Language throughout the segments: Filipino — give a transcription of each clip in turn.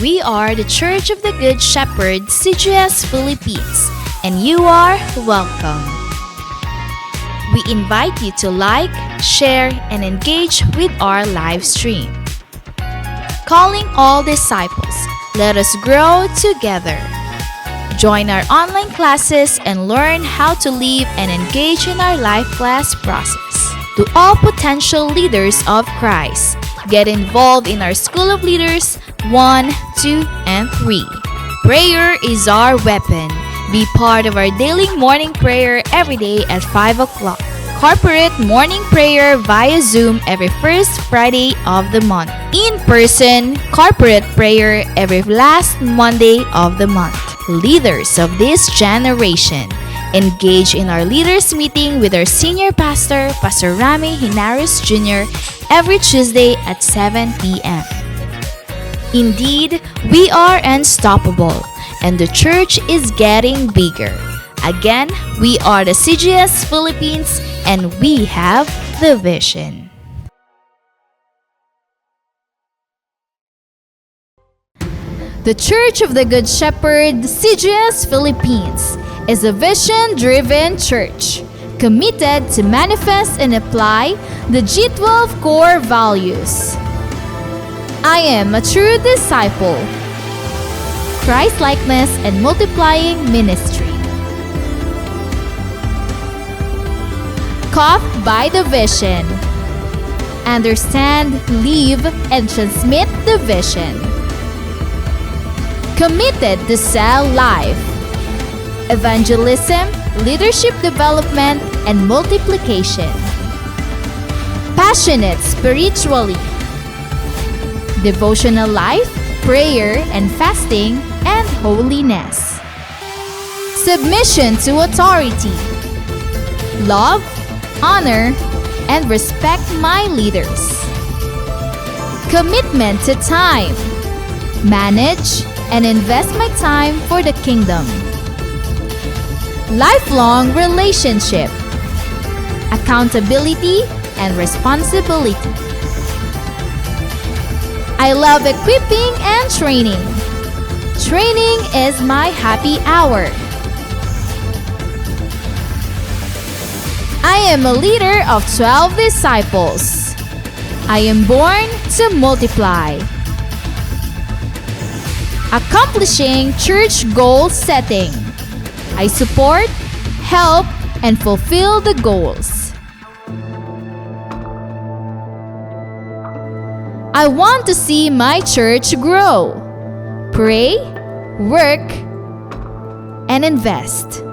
We are the Church of the Good Shepherd, CGS Philippines, and you are welcome. We invite you to like, share, and engage with our live stream. Calling all disciples, let us grow together. Join our online classes and learn how to live and engage in our life class process. To all potential leaders of Christ, get involved in our School of Leaders 1, 2, and 3. Prayer is our weapon. Be part of our daily morning prayer every day at 5 o'clock. Corporate morning prayer via Zoom every first Friday of the month. In-person corporate prayer every last Monday of the month. Leaders of this generation, engage in our leaders meeting with our senior pastor, Pastor Rami Hinares Jr., every Tuesday at 7 p.m. Indeed, we are unstoppable, and the church is getting bigger. Again, we are the CGS Philippines, and we have the vision. The Church of the Good Shepherd, CGS Philippines, is a vision-driven church committed to manifest and apply the G12 core values. I am a true disciple, Christ-likeness and multiplying ministry. Caught by the vision. Understand, live, and transmit the vision. Committed to sell life. Evangelism, leadership development, and multiplication. Passionate spiritually. Devotional life, prayer and fasting, and holiness. Submission to authority. Love, honor, and respect my leaders. Commitment to time. Manage and invest my time for the kingdom. Lifelong relationship. Accountability and responsibility. I love equipping and training. Training is my happy hour. I am a leader of 12 disciples. I am born to multiply. Accomplishing church goal setting. I support, help, and fulfill the goals. I want to see my church grow. Pray, work, and invest.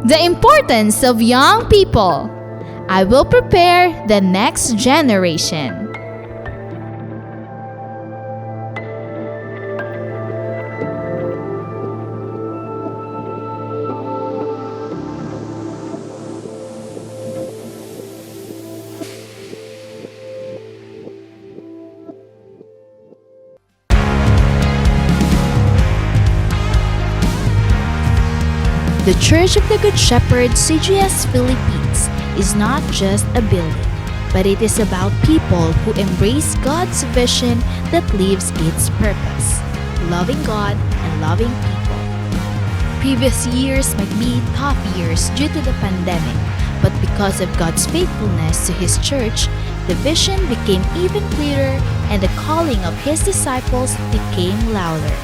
The importance of young people. I will prepare the next generation. The Church of the Good Shepherd, CGS Philippines, is not just a building, but it is about people who embrace God's vision that lives its purpose, loving God and loving people. Previous years might be tough years due to the pandemic, but because of God's faithfulness to His church, the vision became even clearer and the calling of His disciples became louder.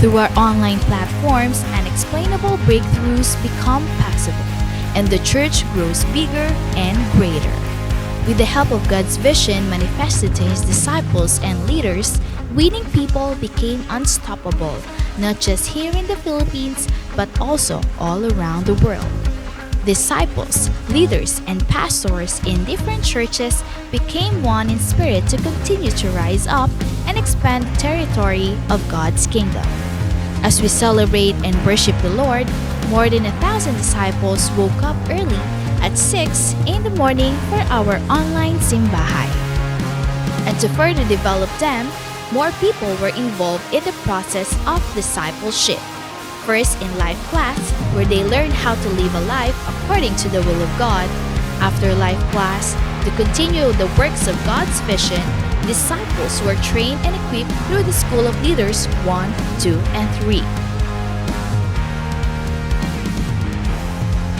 Through our online platforms, unexplainable breakthroughs become possible, and the church grows bigger and greater. With the help of God's vision manifested to His disciples and leaders, winning people became unstoppable, not just here in the Philippines, but also all around the world. Disciples, leaders, and pastors in different churches became one in spirit to continue to rise up and expand the territory of God's kingdom. As we celebrate and worship the Lord, more than 1,000 disciples woke up early at 6 in the morning for our online simbahay. And to further develop them, more people were involved in the process of discipleship. First in life class, where they learned how to live a life according to the will of God. After life class, To continue the works of God's vision, disciples were trained and equipped through the School of Leaders 1, 2, and 3.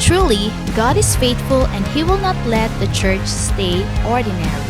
Truly, God is faithful and He will not let the church stay ordinary.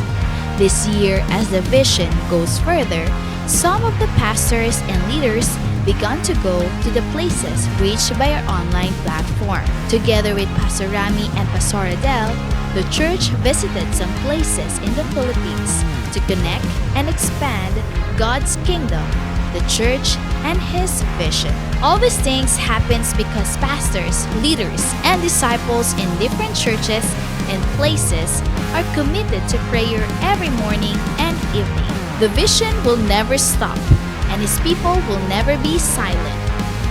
This year, as the vision goes further, some of the pastors and leaders began to go to the places reached by our online platform. Together with Pastor Rami and Pastor Adele, the church visited some places in the Philippines to connect and expand God's kingdom, the church, and His vision. All these things happens because pastors, leaders, and disciples in different churches and places are committed to prayer every morning and evening. The vision will never stop, and His people will never be silent.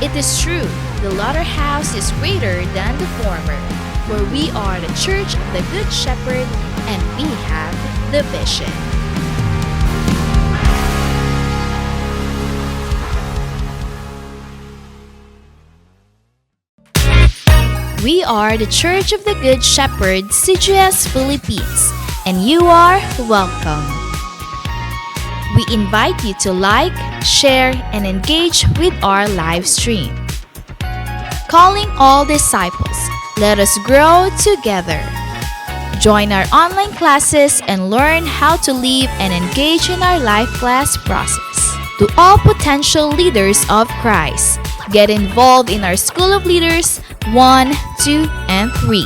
It is true, the latter house is greater than the former, for we are the church of the Good Shepherd, and we have the vision. We are the Church of the Good Shepherd, CGS Philippines, and you are welcome. We invite you to like, share, and engage with our live stream. Calling all disciples, let us grow together. Join our online classes and learn how to live and engage in our life class process. To all potential leaders of Christ, get involved in our School of Leaders 1, 2, and 3.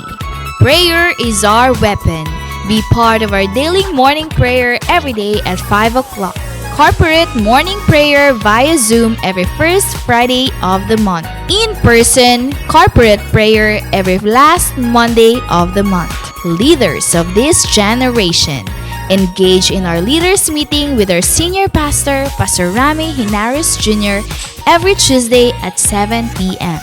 Prayer is our weapon. Be part of our daily morning prayer every day at 5 o'clock. Corporate morning prayer via Zoom every first Friday of the month. In-person corporate prayer every last Monday of the month. Leaders of this generation, engage in our leaders meeting with our senior pastor, Pastor Rami Hinares Jr., every Tuesday at 7 p.m.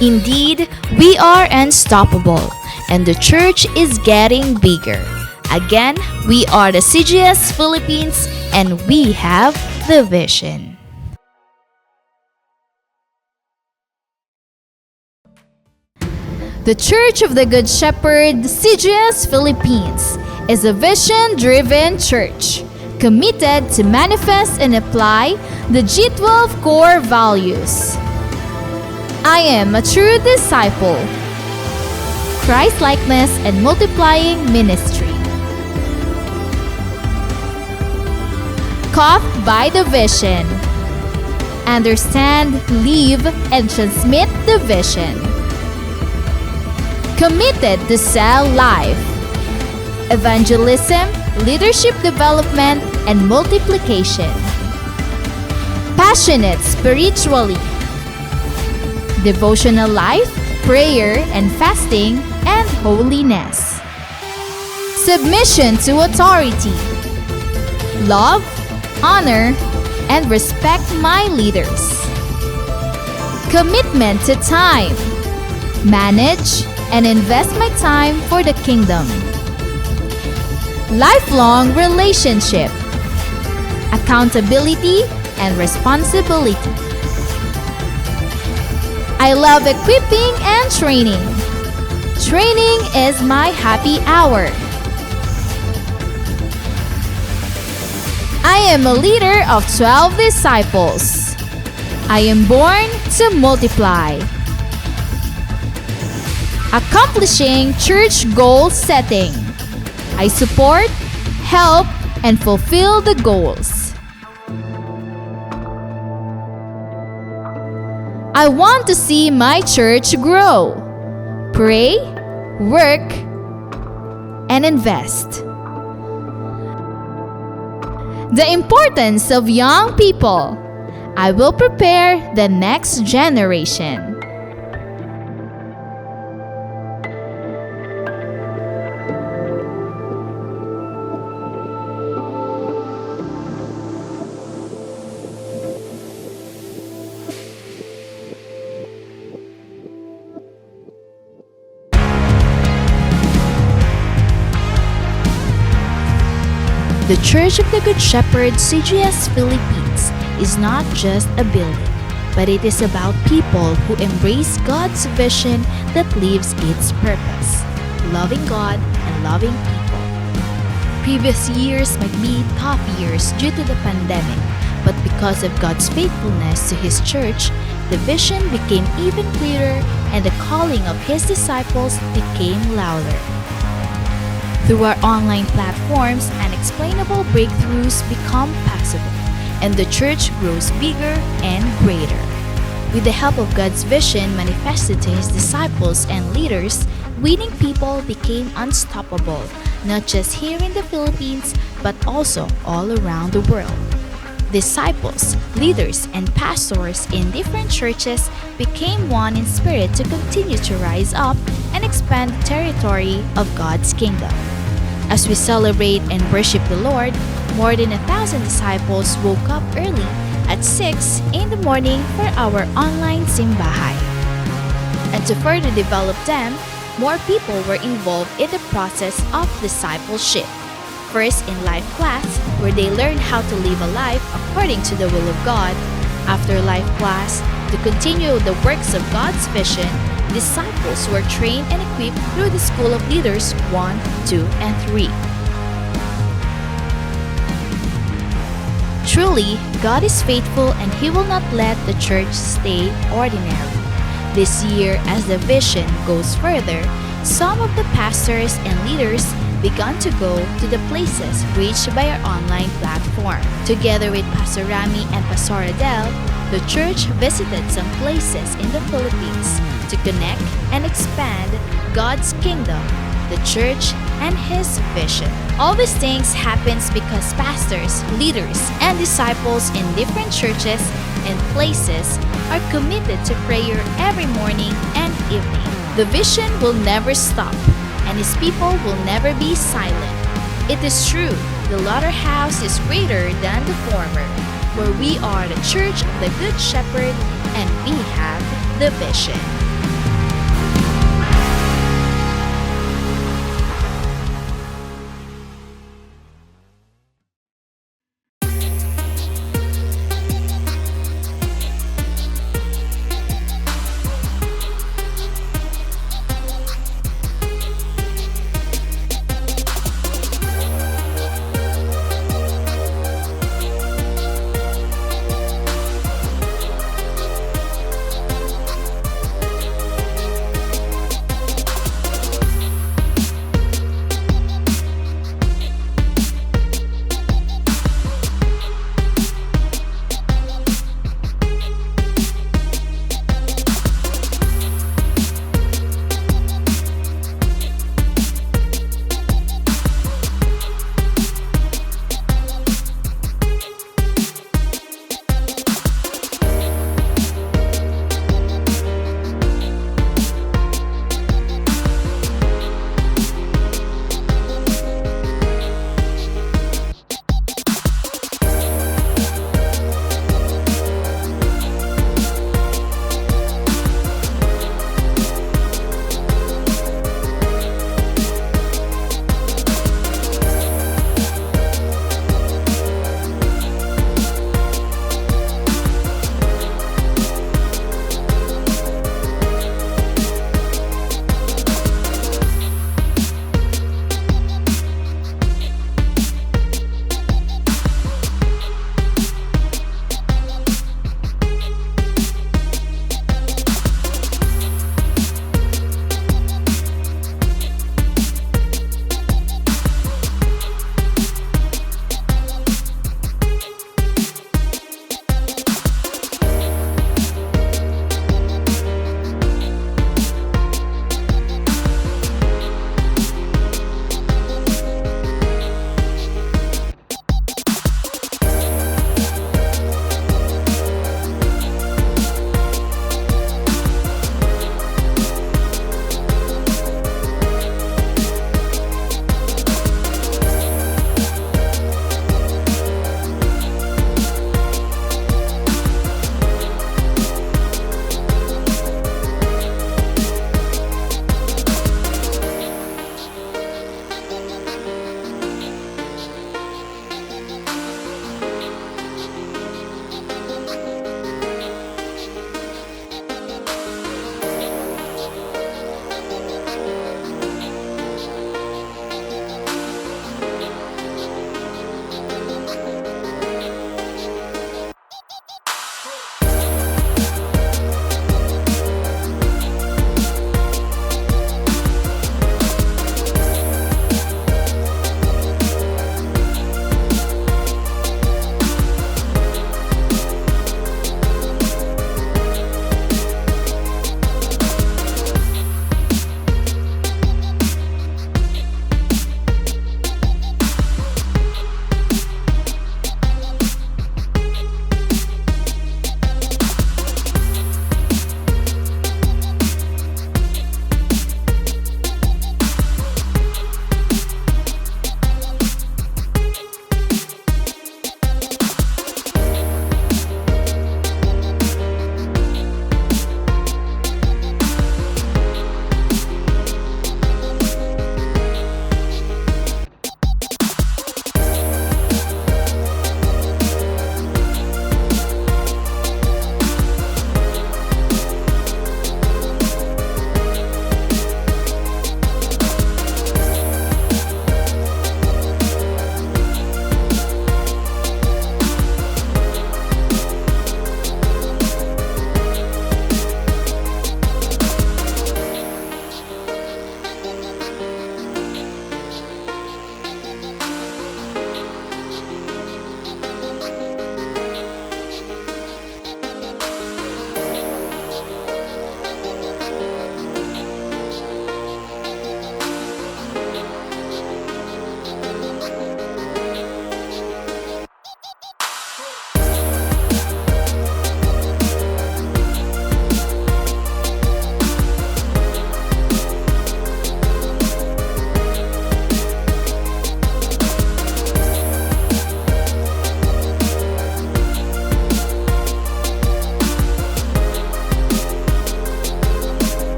Indeed, we are unstoppable, and the church is getting bigger. Again, we are the CGS Philippines, and we have the vision. The Church of the Good Shepherd, CGS Philippines, is a vision-driven church committed to manifest and apply the G12 core values. I am a true disciple. Christ-likeness and multiplying ministry. Caught by the vision. Understand, live, and transmit the vision. Committed to sell life. Evangelism, leadership development, and multiplication. Passionate spiritually. Devotional life, prayer and fasting, and holiness. Submission to authority. Love, honor, and respect my leaders. Commitment to time. Manage and invest my time for the kingdom. Lifelong relationship. Accountability and responsibility. I love equipping and training. Training is my happy hour. I am a leader of 12 disciples. I am born to multiply. Accomplishing church goal setting. I support, help, and fulfill the goals. I want to see my church grow. Pray, work, and invest. The importance of young people. I will prepare the next generation. The Church of the Good Shepherd, CGS Philippines, is not just a building, but it is about people who embrace God's vision that lives its purpose, loving God and loving people. Previous years might be tough years due to the pandemic, but because of God's faithfulness to His church, the vision became even clearer and the calling of His disciples became louder. Through our online platforms, unexplainable breakthroughs become possible, and the church grows bigger and greater. With the help of God's vision manifested to His disciples and leaders, winning people became unstoppable, not just here in the Philippines, but also all around the world. Disciples, leaders, and pastors in different churches became one in spirit to continue to rise up and expand the territory of God's kingdom. As we celebrate and worship the Lord, more than 1,000 disciples woke up early at 6 in the morning for our online simbahay. And to further develop them, more people were involved in the process of discipleship. First in life class, where they learned how to live a life according to the will of God. After life class, to continue the works of God's vision, disciples were trained and equipped through the School of Leaders 1, 2, and 3. Truly, God is faithful and He will not let the church stay ordinary. This year, as the vision goes further, some of the pastors and leaders began to go to the places reached by our online platform. Together with Pastor Rami and Pastor Adele, the church visited some places in the Philippines to connect and expand God's kingdom, the church, and His vision. All these things happens because pastors, leaders, and disciples in different churches and places are committed to prayer every morning and evening. The vision will never stop, and His people will never be silent. It is true, the latter house is greater than the former, where we are the church of the Good Shepherd and we have the vision.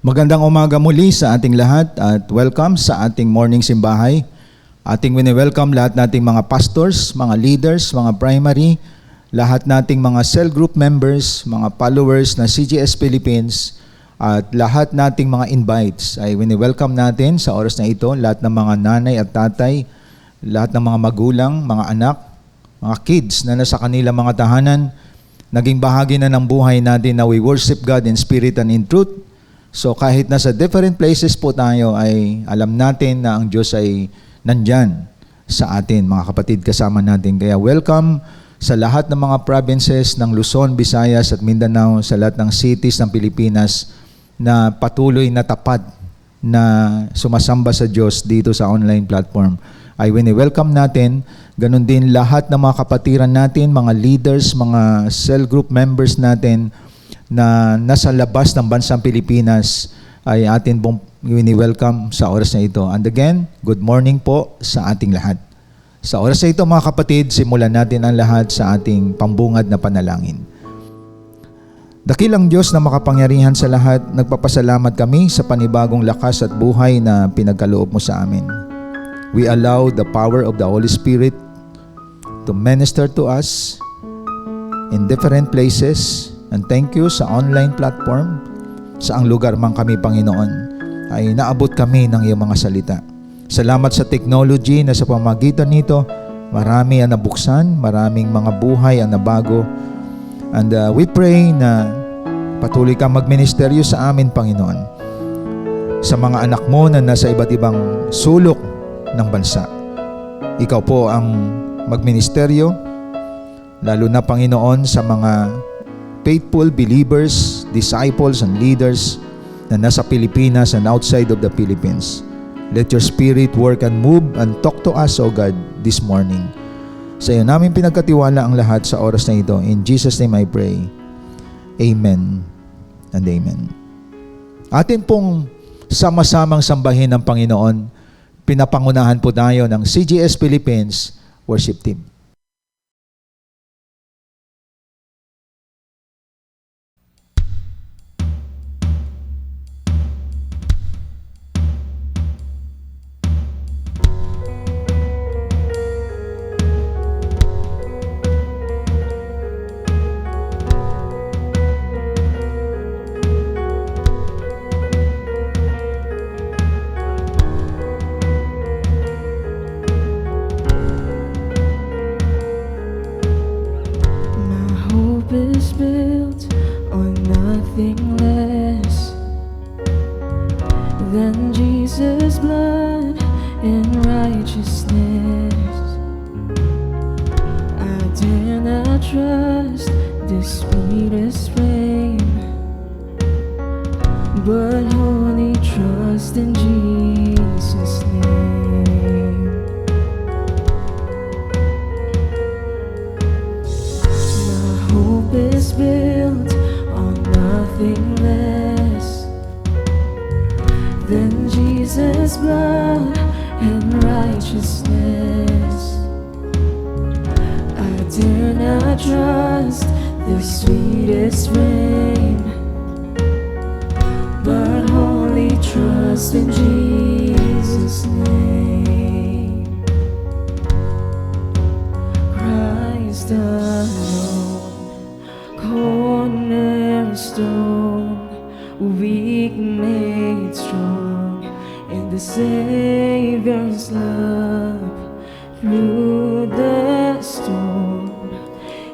Magandang umaga muli sa ating lahat at welcome sa ating morning simbahay. Ating wini-welcome lahat nating mga pastors, mga leaders, mga primary, lahat nating mga cell group members, mga followers na CGS Philippines, at lahat nating mga invites ay wini-welcome natin sa oras na ito, lahat ng mga nanay at tatay, lahat ng mga magulang, mga anak, mga kids na nasa kanilang mga tahanan, naging bahagi na ng buhay natin na we worship God in spirit and in truth. So kahit nasa different places po tayo ay alam natin na ang Diyos ay nandyan sa atin, mga kapatid kasama natin. Kaya welcome sa lahat ng mga provinces ng Luzon, Visayas at Mindanao, sa lahat ng cities ng Pilipinas na patuloy na tapat na sumasamba sa Diyos dito sa online platform. Ay wini-welcome natin. Ganon din lahat ng mga kapatiran natin, mga leaders, mga cell group members natin na nasa labas ng bansang Pilipinas ay atin pong wini-welcome sa oras na ito. And again, good morning po sa ating lahat. Sa oras na ito mga kapatid, simulan natin ang lahat sa ating pambungad na panalangin. Dakilang Diyos na makapangyarihan sa lahat, nagpapasalamat kami sa panibagong lakas at buhay na pinagkaloob mo sa amin. We allow the power of the Holy Spirit to minister to us in different places, and thank you sa online platform, saang lugar man kami, Panginoon, ay naabot kami ng iyong mga salita. Salamat sa technology na sa pamamagitan nito, marami ang nabuksan, maraming mga buhay ang nabago, and we pray na patuloy kang magministeryo sa amin, Panginoon, sa mga anak mo na nasa iba't ibang sulok ng bansa. Ikaw po ang magministeryo, lalo na, Panginoon, sa mga faithful believers, disciples, and leaders na nasa Pilipinas and outside of the Philippines. Let your Spirit work and move and talk to us, O God, this morning. Sa iyo namin pinagkatiwala ang lahat sa oras na ito. In Jesus' name I pray. Amen and amen. Atin pong sama-samang sambahin ng Panginoon. Pinapangunahan po tayo ng CGS Philippines Worship Team. Is built on nothing less than Jesus' blood and righteousness. I dare not trust the sweetest frame, but wholly trust in Jesus' name. Hope is built on nothing less than Jesus' blood and righteousness. I dare not trust the sweetest rain, but wholly trust in Jesus' name. Christ alone, cornerstone, weak made strong in the Savior's love. Through the storm,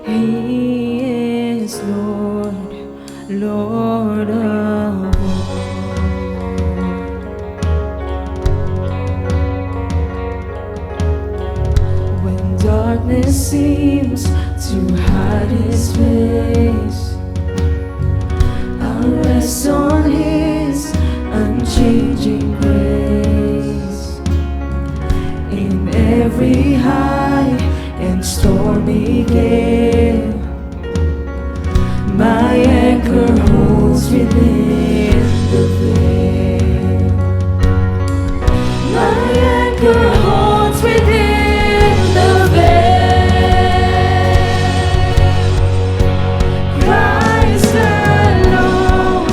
He is Lord, Lord of all. When darkness seems to hide His face, I'll rest on His unchanging grace. In every high and stormy gale, my anchor holds within the veil. My anchor holds within the veil. Christ alone,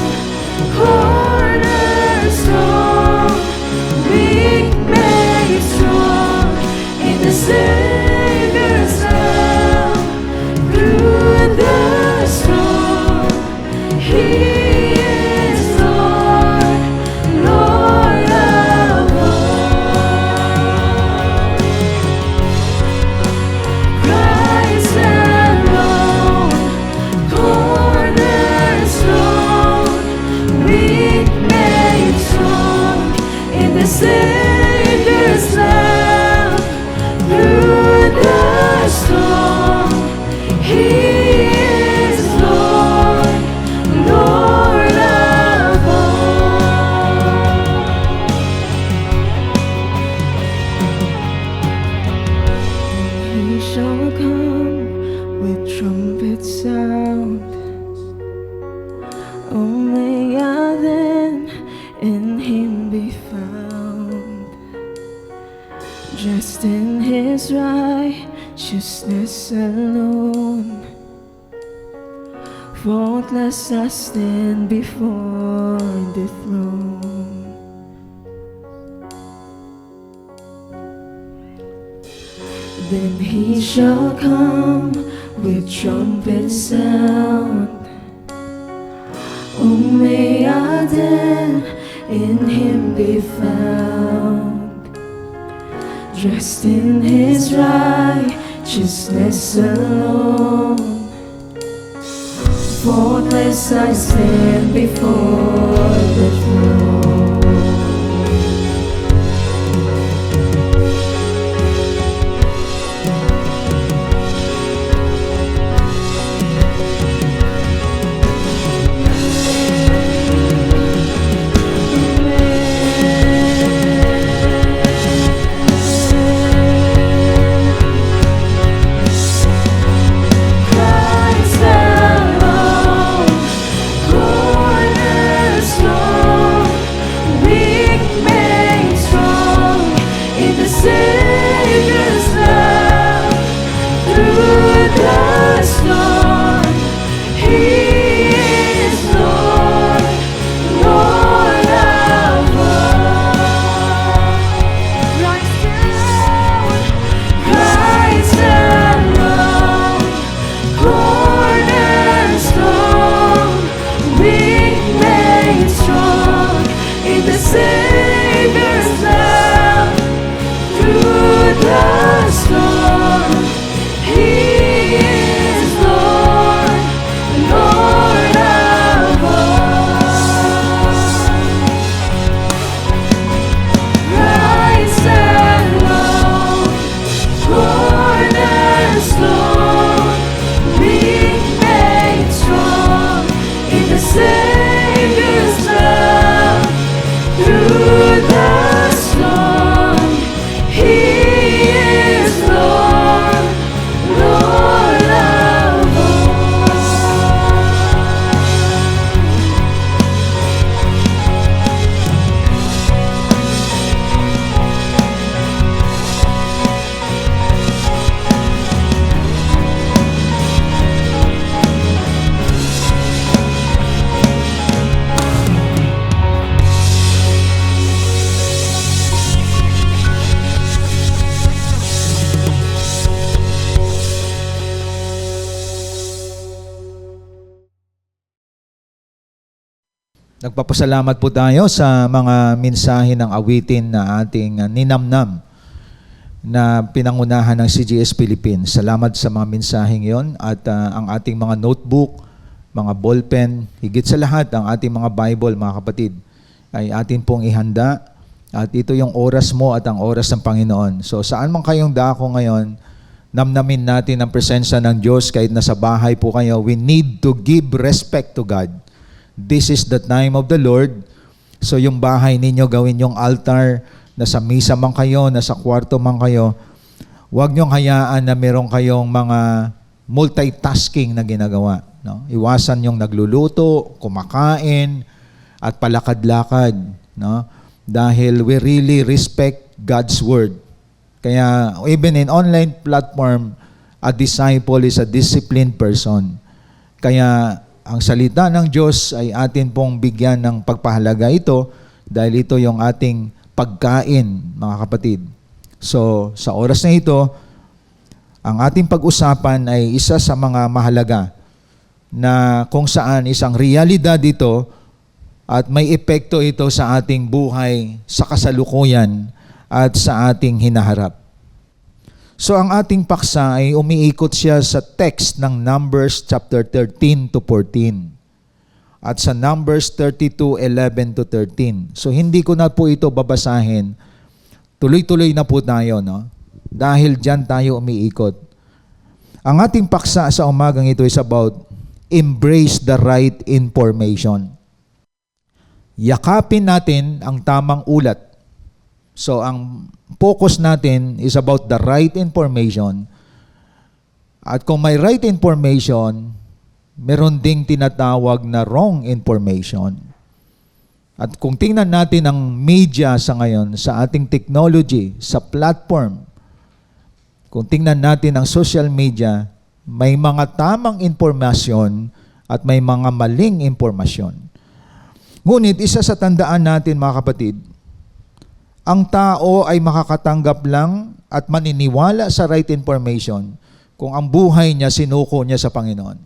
cornerstone, the Savior's love through the storm. He is Lord, Lord of all. He shall come with trumpet sound. Only then in him be found, dressed in his righteousness alone. Faultless I stand before the throne. Then he shall come with trumpet sound. Oh, may I then in him be found, dressed in his righteousness alone. Faultless I stand before the throne. Nagpapasalamat po tayo sa mga mensahe ng awitin na ating ninamnam na pinangunahan ng CGS Philippines. Salamat sa mga mensaheng yon at ang ating mga notebook, mga ballpen, higit sa lahat ang ating mga Bible, mga kapatid, ay atin pong ihanda at ito yung oras mo at ang oras ng Panginoon. So saan man kayong dako ngayon, namnamin natin ang presensya ng Diyos kahit nasa bahay po kayo. We need to give respect to God. This is the time of the Lord. So yung bahay ninyo, gawin yung altar, nasa misa man kayo, nasa kwarto man kayo. Huwag niyong hayaan na meron kayong mga multitasking na ginagawa. No? Iwasan yung nagluluto, kumakain, at palakad-lakad. No? Dahil we really respect God's Word. Kaya even in online platform, a disciple is a disciplined person. Kaya ang salita ng Diyos ay atin pong bigyan ng pagpahalaga ito dahil ito yung ating pagkain, mga kapatid. So, sa oras na ito, ang ating pag-usapan ay isa sa mga mahalaga na kung saan isang realidad ito at may epekto ito sa ating buhay, sa kasalukuyan at sa ating hinaharap. So ang ating paksa ay umiikot siya sa text ng Numbers chapter 13 to 14. at sa Numbers 32:11 to 13. So hindi ko na po ito babasahin. Tuloy-tuloy na po tayo, no? Dahil diyan tayo umiikot. Ang ating paksa sa umagang ito is about embrace the right information. Yakapin natin ang tamang ulat. So ang focus natin is about the right information. At kung may right information, meron ding tinatawag na wrong information. At kung tingnan natin ang media sa ngayon, sa ating technology, sa platform, kung tingnan natin ang social media, may mga tamang impormasyon at may mga maling impormasyon. Ngunit isa sa tandaan natin, mga kapatid, ang tao ay makakatanggap lang at maniniwala sa right information kung ang buhay niya sinuko niya sa Panginoon.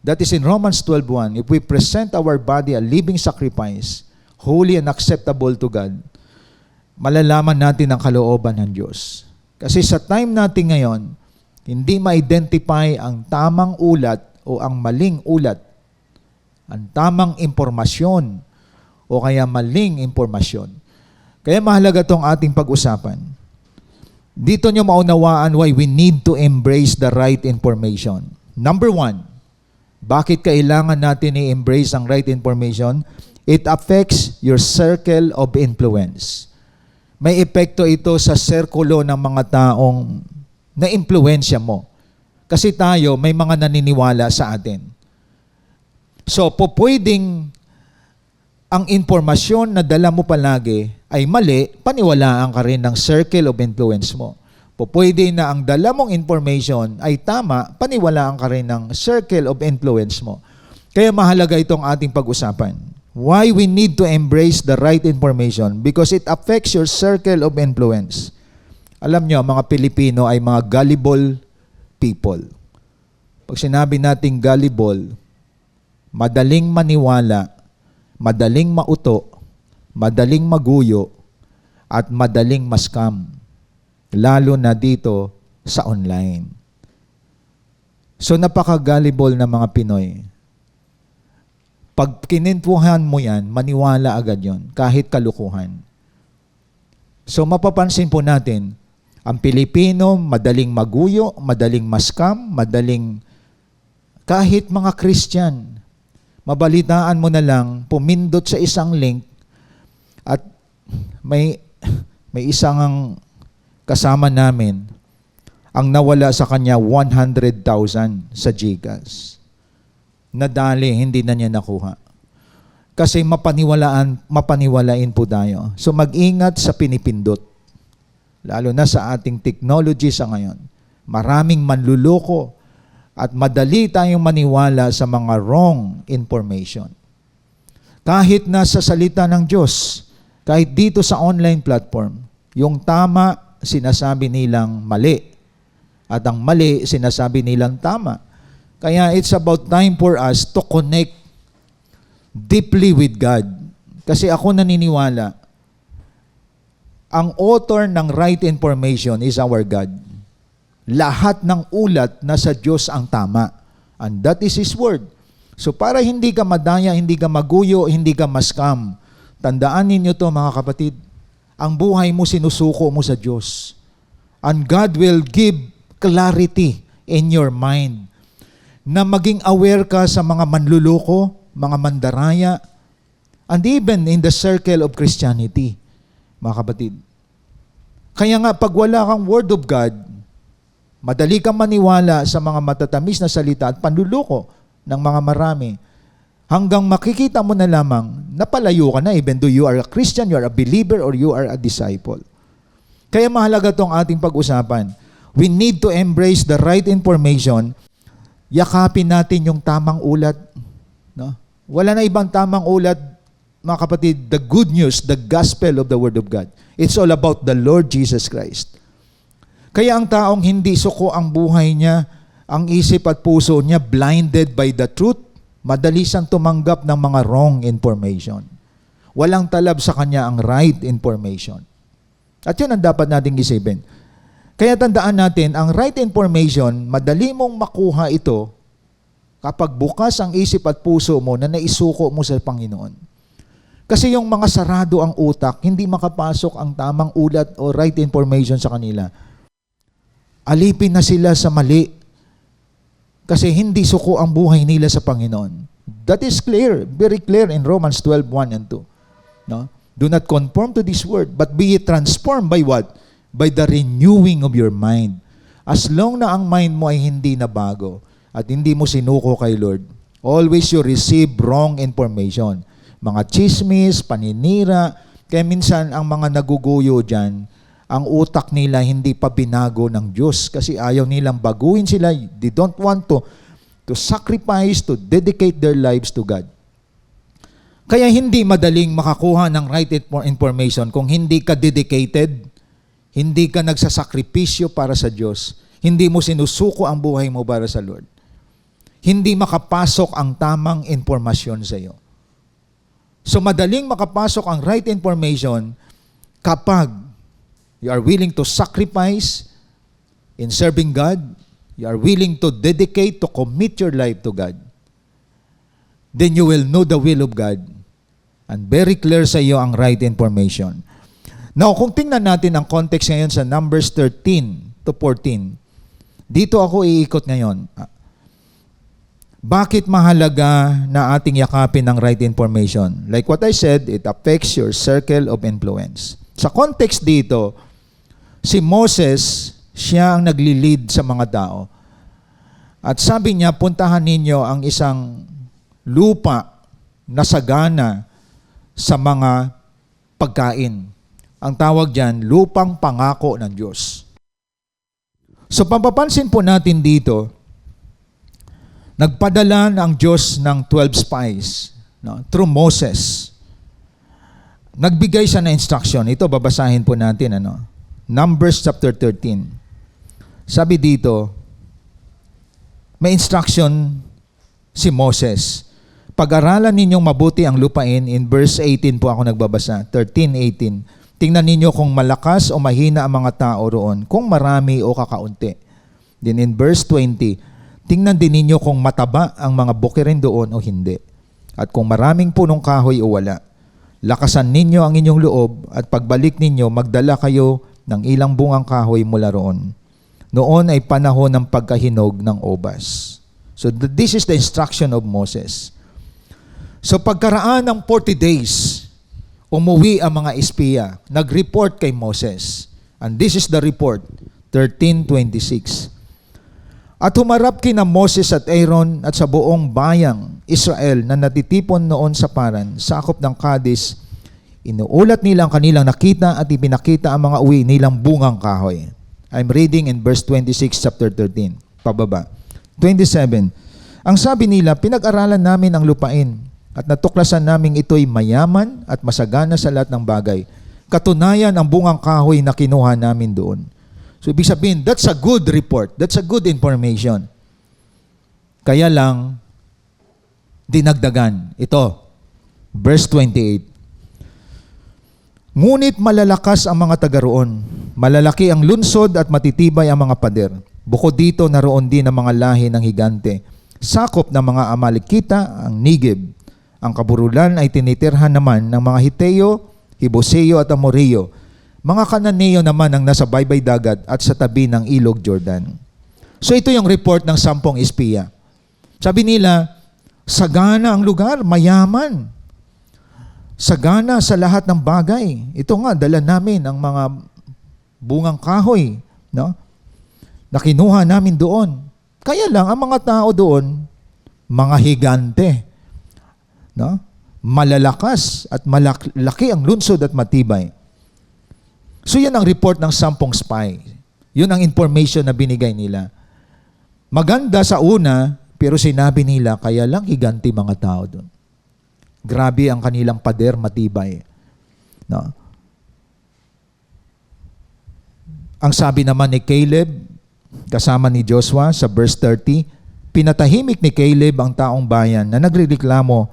That is in Romans 12:1. If we present our body a living sacrifice, holy and acceptable to God, malalaman natin ang kalooban ng Diyos. Kasi sa time natin ngayon, hindi ma-identify ang tamang ulat o ang maling ulat, ang tamang impormasyon o kaya maling impormasyon. Kaya mahalaga itong ating pag-usapan. Dito nyo maunawaan why we need to embrace the right information. Number 1, bakit kailangan natin i-embrace ang right information? It affects your circle of influence. May epekto ito sa sirkulo ng mga taong na-impluensya mo. Kasi tayo, may mga naniniwala sa atin. So, pwedeng ang impormasyon na dala mo palagi ay mali, paniwalaan ka rin ng circle of influence mo. Pwede na ang dala mong information ay tama, paniwalaan ka rin ng circle of influence mo. Kaya mahalaga itong ating pag-usapan. Why we need to embrace the right information? Because it affects your circle of influence. Alam nyo, mga Pilipino ay mga gullible people. Pag sinabi nating gullible, madaling maniwala, madaling mauto, madaling maguyo, at madaling maskam. Lalo na dito sa online. So napaka-gullible na mga Pinoy. Pag kinintuhan mo yan, maniwala agad yon, kahit kalukuhan. So mapapansin po natin, ang Pilipino madaling maguyo, madaling maskam, madaling kahit mga Christian. Mabalitaan mo na lang, pumindot sa isang link at may isang kasama namin ang nawala sa kanya 100,000 sa GCash. Nadali, hindi na niya nakuha. Kasi mapaniwalain po tayo. So mag-ingat sa pinipindot. Lalo na sa ating technology sa ngayon. Maraming manluloko at madali tayong maniwala sa mga wrong information. Kahit nasa salita ng Diyos, kahit dito sa online platform, yung tama, sinasabi nilang mali. At ang mali, sinasabi nilang tama. Kaya it's about time for us to connect deeply with God. Kasi ako naniniwala, ang author ng right information is our God. Lahat ng ulat nasa Diyos ang tama. And that is His Word. So para hindi ka madaya, hindi ka maguyo, hindi ka maskam, tandaan ninyo to mga kapatid, ang buhay mo sinusuko mo sa Diyos. And God will give clarity in your mind na maging aware ka sa mga manluloko, mga mandaraya, and even in the circle of Christianity, mga kapatid. Kaya nga, pag wala kang Word of God, madali kang maniwala sa mga matatamis na salita at panluloko ng mga marami. Hanggang makikita mo na lamang, napalayo ka na even though you are a Christian, you are a believer, or you are a disciple. Kaya mahalaga itong ating pag-usapan. We need to embrace the right information. Yakapin natin yung tamang ulat. No? Wala na ibang tamang ulat, mga kapatid, the good news, the gospel of the Word of God. It's all about the Lord Jesus Christ. Kaya ang taong hindi suko ang buhay niya, ang isip at puso niya blinded by the truth, madali siyang tumanggap ng mga wrong information. Walang talab sa kanya ang right information. At yun ang dapat nating isipin. Kaya tandaan natin, ang right information, madali mong makuha ito kapag bukas ang isip at puso mo na naisuko mo sa Panginoon. Kasi yung mga sarado ang utak, hindi makapasok ang tamang ulat o right information sa kanila. Alipin na sila sa mali kasi hindi suko ang buhay nila sa Panginoon. That is clear, very clear in Romans 12:1 and 2. No? Do not conform to this world, but be ye transformed by what? By the renewing of your mind. As long na ang mind mo ay hindi na bago at hindi mo sinuko kay Lord, always you receive wrong information. Mga chismis, paninira, kaya minsan ang mga naguguyo dyan, ang utak nila hindi pa binago ng Diyos kasi ayaw nilang baguhin sila. They don't want to sacrifice, to dedicate their lives to God. Kaya hindi madaling makakuha ng right information kung hindi ka dedicated, hindi ka nagsasakripisyo para sa Diyos, hindi mo sinusuko ang buhay mo para sa Lord. Hindi makapasok ang tamang informasyon sa iyo. So madaling makapasok ang right information kapag you are willing to sacrifice in serving God, you are willing to dedicate, to commit your life to God. Then you will know the will of God and very clear sa iyo ang right information. Now, kung tingnan natin ang context ngayon sa Numbers 13 to 14, dito ako iikot ngayon. Bakit mahalaga na ating yakapin ng right information? Like what I said, it affects your circle of influence. Sa context dito, si Moses, siya ang nagli-lead sa mga tao. At sabi niya, puntahan ninyo ang isang lupa na sagana sa mga pagkain. Ang tawag diyan, lupang pangako ng Diyos. So papapansin po natin dito, nagpadala ng Diyos ng 12 spies, no, through Moses. Nagbigay siya ng instruction. Ito babasahin po natin, Numbers chapter 13. Sabi dito, may instruction si Moses. Pag-aralan ninyong mabuti ang lupain, in verse 18 po ako nagbabasa, 13:18. Tingnan ninyo kung malakas o mahina ang mga tao roon, kung marami o kakaunti. Then in verse 20, tingnan din ninyo kung mataba ang mga bukirin doon o hindi. At kung maraming punong kahoy o wala. Lakasan ninyo ang inyong loob at pagbalik ninyo, magdala kayo ng ilang bungang kahoy mula roon. Noon ay panahon ng pagkahinog ng obas. So this is the instruction of Moses. So pagkaraan ng 40 days, umuwi ang mga espiya, nag-report kay Moses. And this is the report, 13:26. At humarap kina Moses at Aaron at sa buong bayang Israel na natitipon noon sa Paran, sakop ng Kadesh, inuulat nila ang kanilang nakita at ipinakita ang mga uwi nilang bungang kahoy. I'm reading in verse 26, chapter 13, pababa. 27, ang sabi nila, pinag-aralan namin ang lupain at natuklasan namin ito'y mayaman at masagana sa lahat ng bagay. Katunayan ang bungang kahoy na kinuha namin doon. So, ibig sabihin, that's a good report. That's a good information. Kaya lang, dinagdagan. Ito, verse 28. Ngunit malalakas ang mga taga roon. Malalaki ang lunsod at matitibay ang mga pader. Bukod dito, naroon din ang mga lahi ng higante. Sakop ng mga Amalekita, ang Negeb. Ang kaburulan ay tinitirhan naman ng mga Hiteo, Hiboseo at Amoreo. Mga Kananeo naman ang nasa baybay dagat at sa tabi ng ilog Jordan. So ito yung report ng 10 espiya. Sabi nila, sagana ang lugar, mayaman. Sagana sa lahat ng bagay. Ito nga, dala namin ang mga bungang kahoy, no? Na kinuha namin doon. Kaya lang, ang mga tao doon, mga higante, no? Malalakas at malaki ang lunsod at matibay. So yan ang report ng 10 spy. Yun ang information na binigay nila. Maganda sa una, pero sinabi nila, kaya lang higanti mga tao doon. Grabe ang kanilang pader, matibay. No? Ang sabi naman ni Caleb, kasama ni Joshua sa verse 30, pinatahimik ni Caleb ang taong bayan na nagrereklamo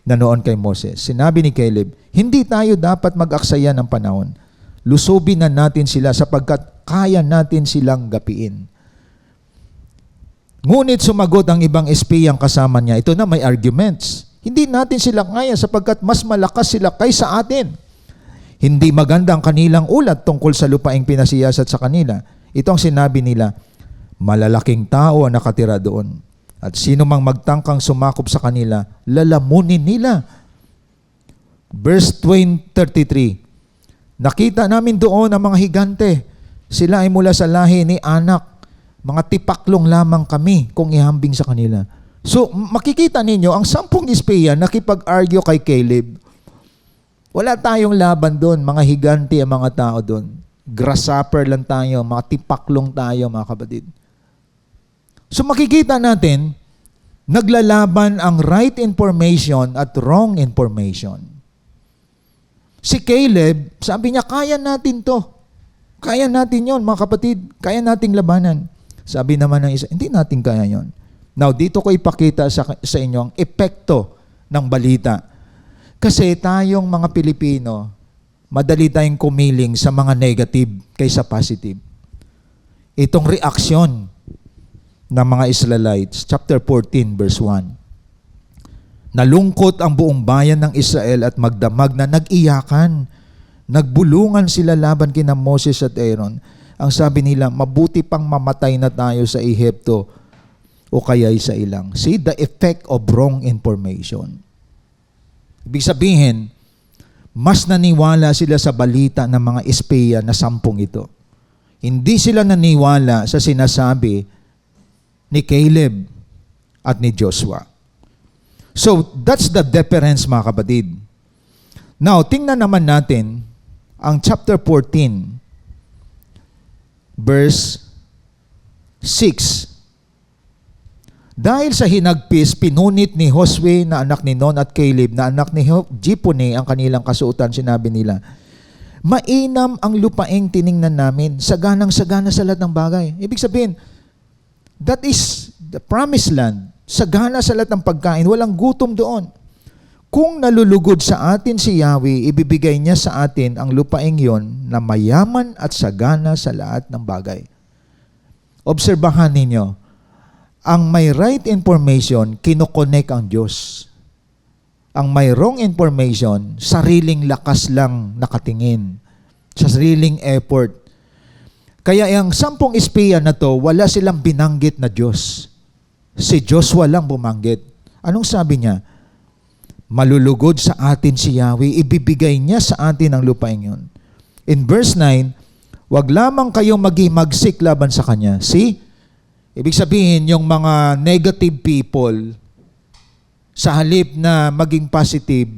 na noon kay Moses. Sinabi ni Caleb, hindi tayo dapat mag-aksaya ng panahon. Lusubin na natin sila sapagkat kaya natin silang gapiin. Ngunit sumagot ang ibang espiyang kasama niya. Ito na, may arguments. Hindi natin sila kaya sapagkat mas malakas sila kaysa atin. Hindi maganda ang kanilang ulat tungkol sa lupaing pinasiyasat sa kanila. Ito ang sinabi nila, malalaking tao ang nakatira doon. At sino mang magtangkang sumakop sa kanila, lalamunin nila. Verse 33, nakita namin doon ang mga higante. Sila ay mula sa lahi ni Anak. Mga tipaklong lamang kami kung ihambing sa kanila. So, makikita ninyo, ang 10 espiya nakipag-argue kay Caleb. Wala tayong laban doon, mga higante ang mga tao doon. Grasshopper lang tayo, mga tipaklong tayo, mga kapatid. So, makikita natin, naglalaban ang right information at wrong information. Si Caleb, sabi niya, kaya natin to. Kaya natin yon, mga kapatid. Kaya nating labanan. Sabi naman ng isa, hindi natin kaya yon. Now, dito ko ipakita sa inyo ang epekto ng balita. Kasi tayong mga Pilipino, madali tayong kumiling sa mga negative kaysa positive. Itong reaksyon ng mga Israelites, chapter 14, verse 1. Nalungkot ang buong bayan ng Israel at magdamag na nag-iyakan. Nagbulungan sila laban kina Moses at Aaron. Ang sabi nila, mabuti pang mamatay na tayo sa Ehipto o kaya'y sa ilang. See, the effect of wrong information. Ibig sabihin, mas naniwala sila sa balita ng mga espiya na 10 ito. Hindi sila naniwala sa sinasabi ni Caleb at ni Joshua. So, that's the difference, mga kapatid. Now, tingnan naman natin ang chapter 14, verse 6. Dahil sa hinagpis, pinunit ni Josue na anak ni Nun at Caleb na anak ni Jepone ang kanilang kasuotan, sinabi nila, mainam ang lupaing tiningnan namin, saganang-sagana sa lahat ng bagay. Ibig sabihin, that is the promised land. Sagana sa lahat ng pagkain, walang gutom doon. Kung nalulugod sa atin si Yahweh, ibibigay niya sa atin ang lupaing yon na mayaman at sagana sa lahat ng bagay. Obserbahan ninyo, ang may right information, kinokonek ang Diyos. Ang may wrong information, sariling lakas lang nakatingin. Sa sariling effort. Kaya ang 10 espiya na to, wala silang binanggit na Diyos. Si Joshua lang bumanggit. Anong sabi niya? Malulugod sa atin si Yahweh, ibibigay niya sa atin ang lupain yun. In verse 9, wag lamang kayong maghimagsik laban sa Kanya. See? Ibig sabihin, yung mga negative people, sa halip na maging positive,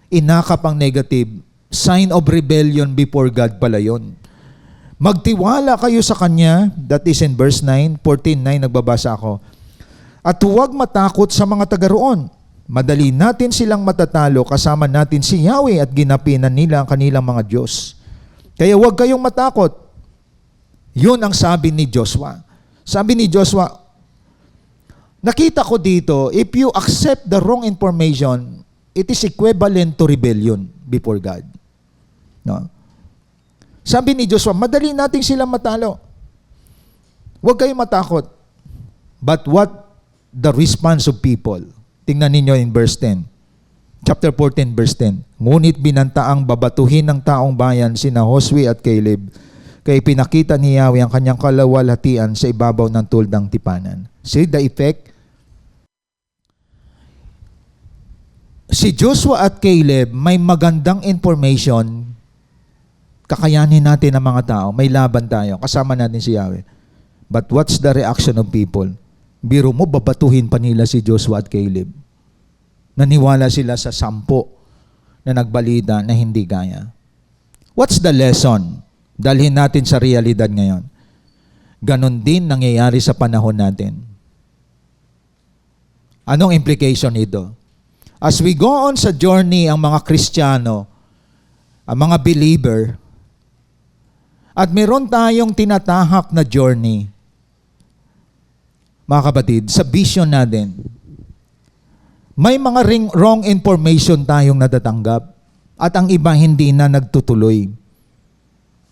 inakap ang negative, sign of rebellion before God pala yun. Magtiwala kayo sa Kanya, that is in verse 9, 14:9, nagbabasa ako. At huwag matakot sa mga taga roon. Madali natin silang matatalo, kasama natin si Yahweh at ginapinan nila ang kanilang mga Diyos. Kaya huwag kayong matakot. Yun ang sabi ni Joshua. Sabi ni Joshua, nakita ko dito, if you accept the wrong information, it is equivalent to rebellion before God. No? Sabi ni Joshua, madali natin silang matalo. Huwag kayong matakot. But what the response of people? Tingnan ninyo in verse 10. Chapter 14, verse 10. Ngunit binantaang babatuhin ng taong bayan sina Josue at Caleb, kaya pinakita ni Yahweh ang kanyang kalawalhatian sa ibabaw ng tuldang tipanan. See the effect? Si Joshua at Caleb, may magandang information, kakayanin natin ang mga tao, may laban tayo, kasama natin si Yahweh. But what's the reaction of people? Biro mo, babatuhin pa nila si Joshua at Caleb. Naniwala sila sa 10 na nagbalita na hindi kaya. What's the lesson? Dalhin natin sa realidad ngayon. Ganon din nangyayari sa panahon natin. Anong implication nito? As we go on sa journey ang mga Kristiyano, ang mga believer, at meron tayong tinatahak na journey, mga kapatid, sa vision natin, may mga wrong information tayong natatanggap at ang iba hindi na nagtutuloy.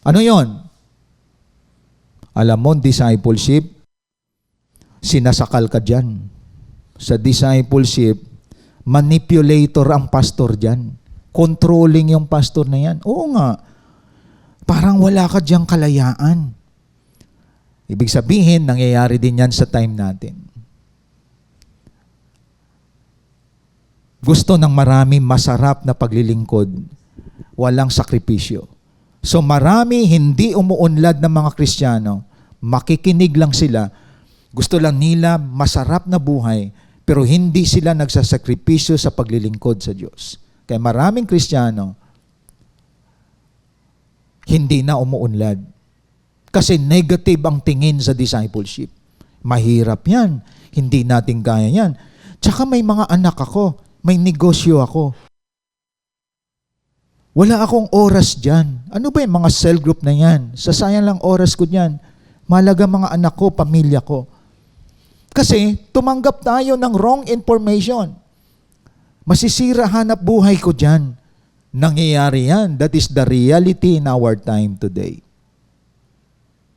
Ano yon? Alam mo, discipleship, sinasakal ka dyan. Sa discipleship, manipulator ang pastor dyan. Controlling yung pastor na yan. Oo nga, parang wala ka dyang kalayaan. Ibig sabihin, nangyayari din yan sa time natin. Gusto ng marami masarap na paglilingkod, walang sakripisyo. So marami hindi umuunlad ng mga Kristiyano, makikinig lang sila, gusto lang nila masarap na buhay, pero hindi sila nagsasakripisyo sa paglilingkod sa Diyos. Kaya maraming Kristiyano, hindi na umuunlad. Kasi negative ang tingin sa discipleship. Mahirap yan. Hindi natin kaya yan. Tsaka may mga anak ako, may negosyo ako. Wala akong oras dyan. Ano ba yung mga cell group na yan? Sasayang lang oras ko dyan. Malaga mga anak ko, pamilya ko. Kasi tumanggap tayo ng wrong information. Masisira hanap buhay ko dyan. Nangyayari yan. That is the reality in our time today.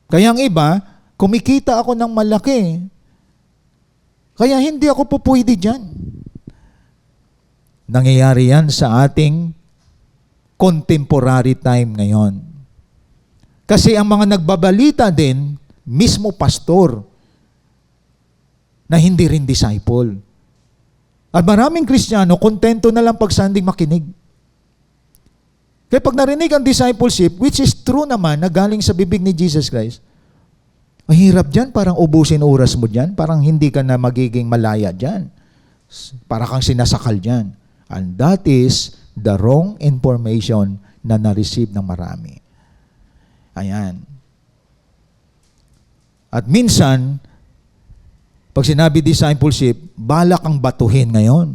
Kaya ang iba, kumikita ako ng malaki. Kaya hindi ako pupwede dyan. Nangyayari yan sa ating contemporary time ngayon. Kasi ang mga nagbabalita din, mismo pastor, na hindi rin disciple. At maraming Kristiyano, kontento na lang pag Sunday makinig. Kaya pag narinig ang discipleship, which is true naman, na galing sa bibig ni Jesus Christ, mahirap dyan, parang ubusin oras mo dyan, parang hindi ka na magiging malaya dyan. Para kang sinasakal dyan. And that is the wrong information na na-receive ng marami. Ayan. At minsan, pag sinabi discipleship, balak kang batuhin ngayon.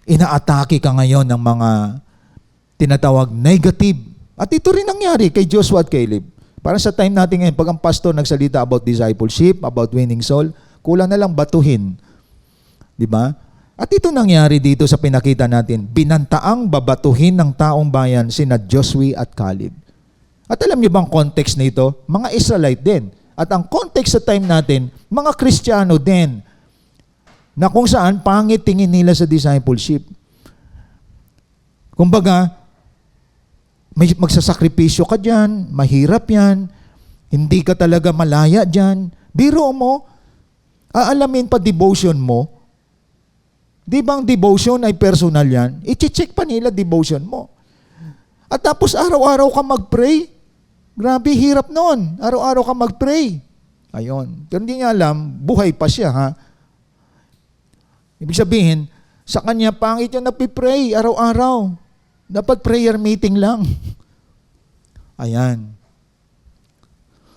Inaatake ka ngayon ng mga tinatawag negative. At ito rin nangyari kay Joshua at Caleb. Para sa time natin ngayon, pag ang pastor nagsalita about discipleship, about winning soul, kulang na lang batuhin. Di ba? At ito nangyari dito sa pinakita natin, binantaang babatuhin ng taong bayan sina Joshua at Caleb. At alam niyo bang context nito? Mga Israelite din. At ang context sa time natin, mga Kristiyano din, na kung saan pangit tingin nila sa discipleship. Kumbaga, may magsasakripisyo ka dyan, mahirap yan, hindi ka talaga malaya dyan. Biro mo, aalamin pa devotion mo. Di ba ang devotion ay personal yan? I-check pa nila devotion mo. At tapos araw-araw ka mag-pray. Grabe, hirap nun. Araw-araw ka mag-pray. Ayun. Pero hindi niya alam, buhay pa siya, ha? Ibig sabihin, sa kanya, pangit yung napipray araw-araw. Dapat prayer meeting lang. Ayan.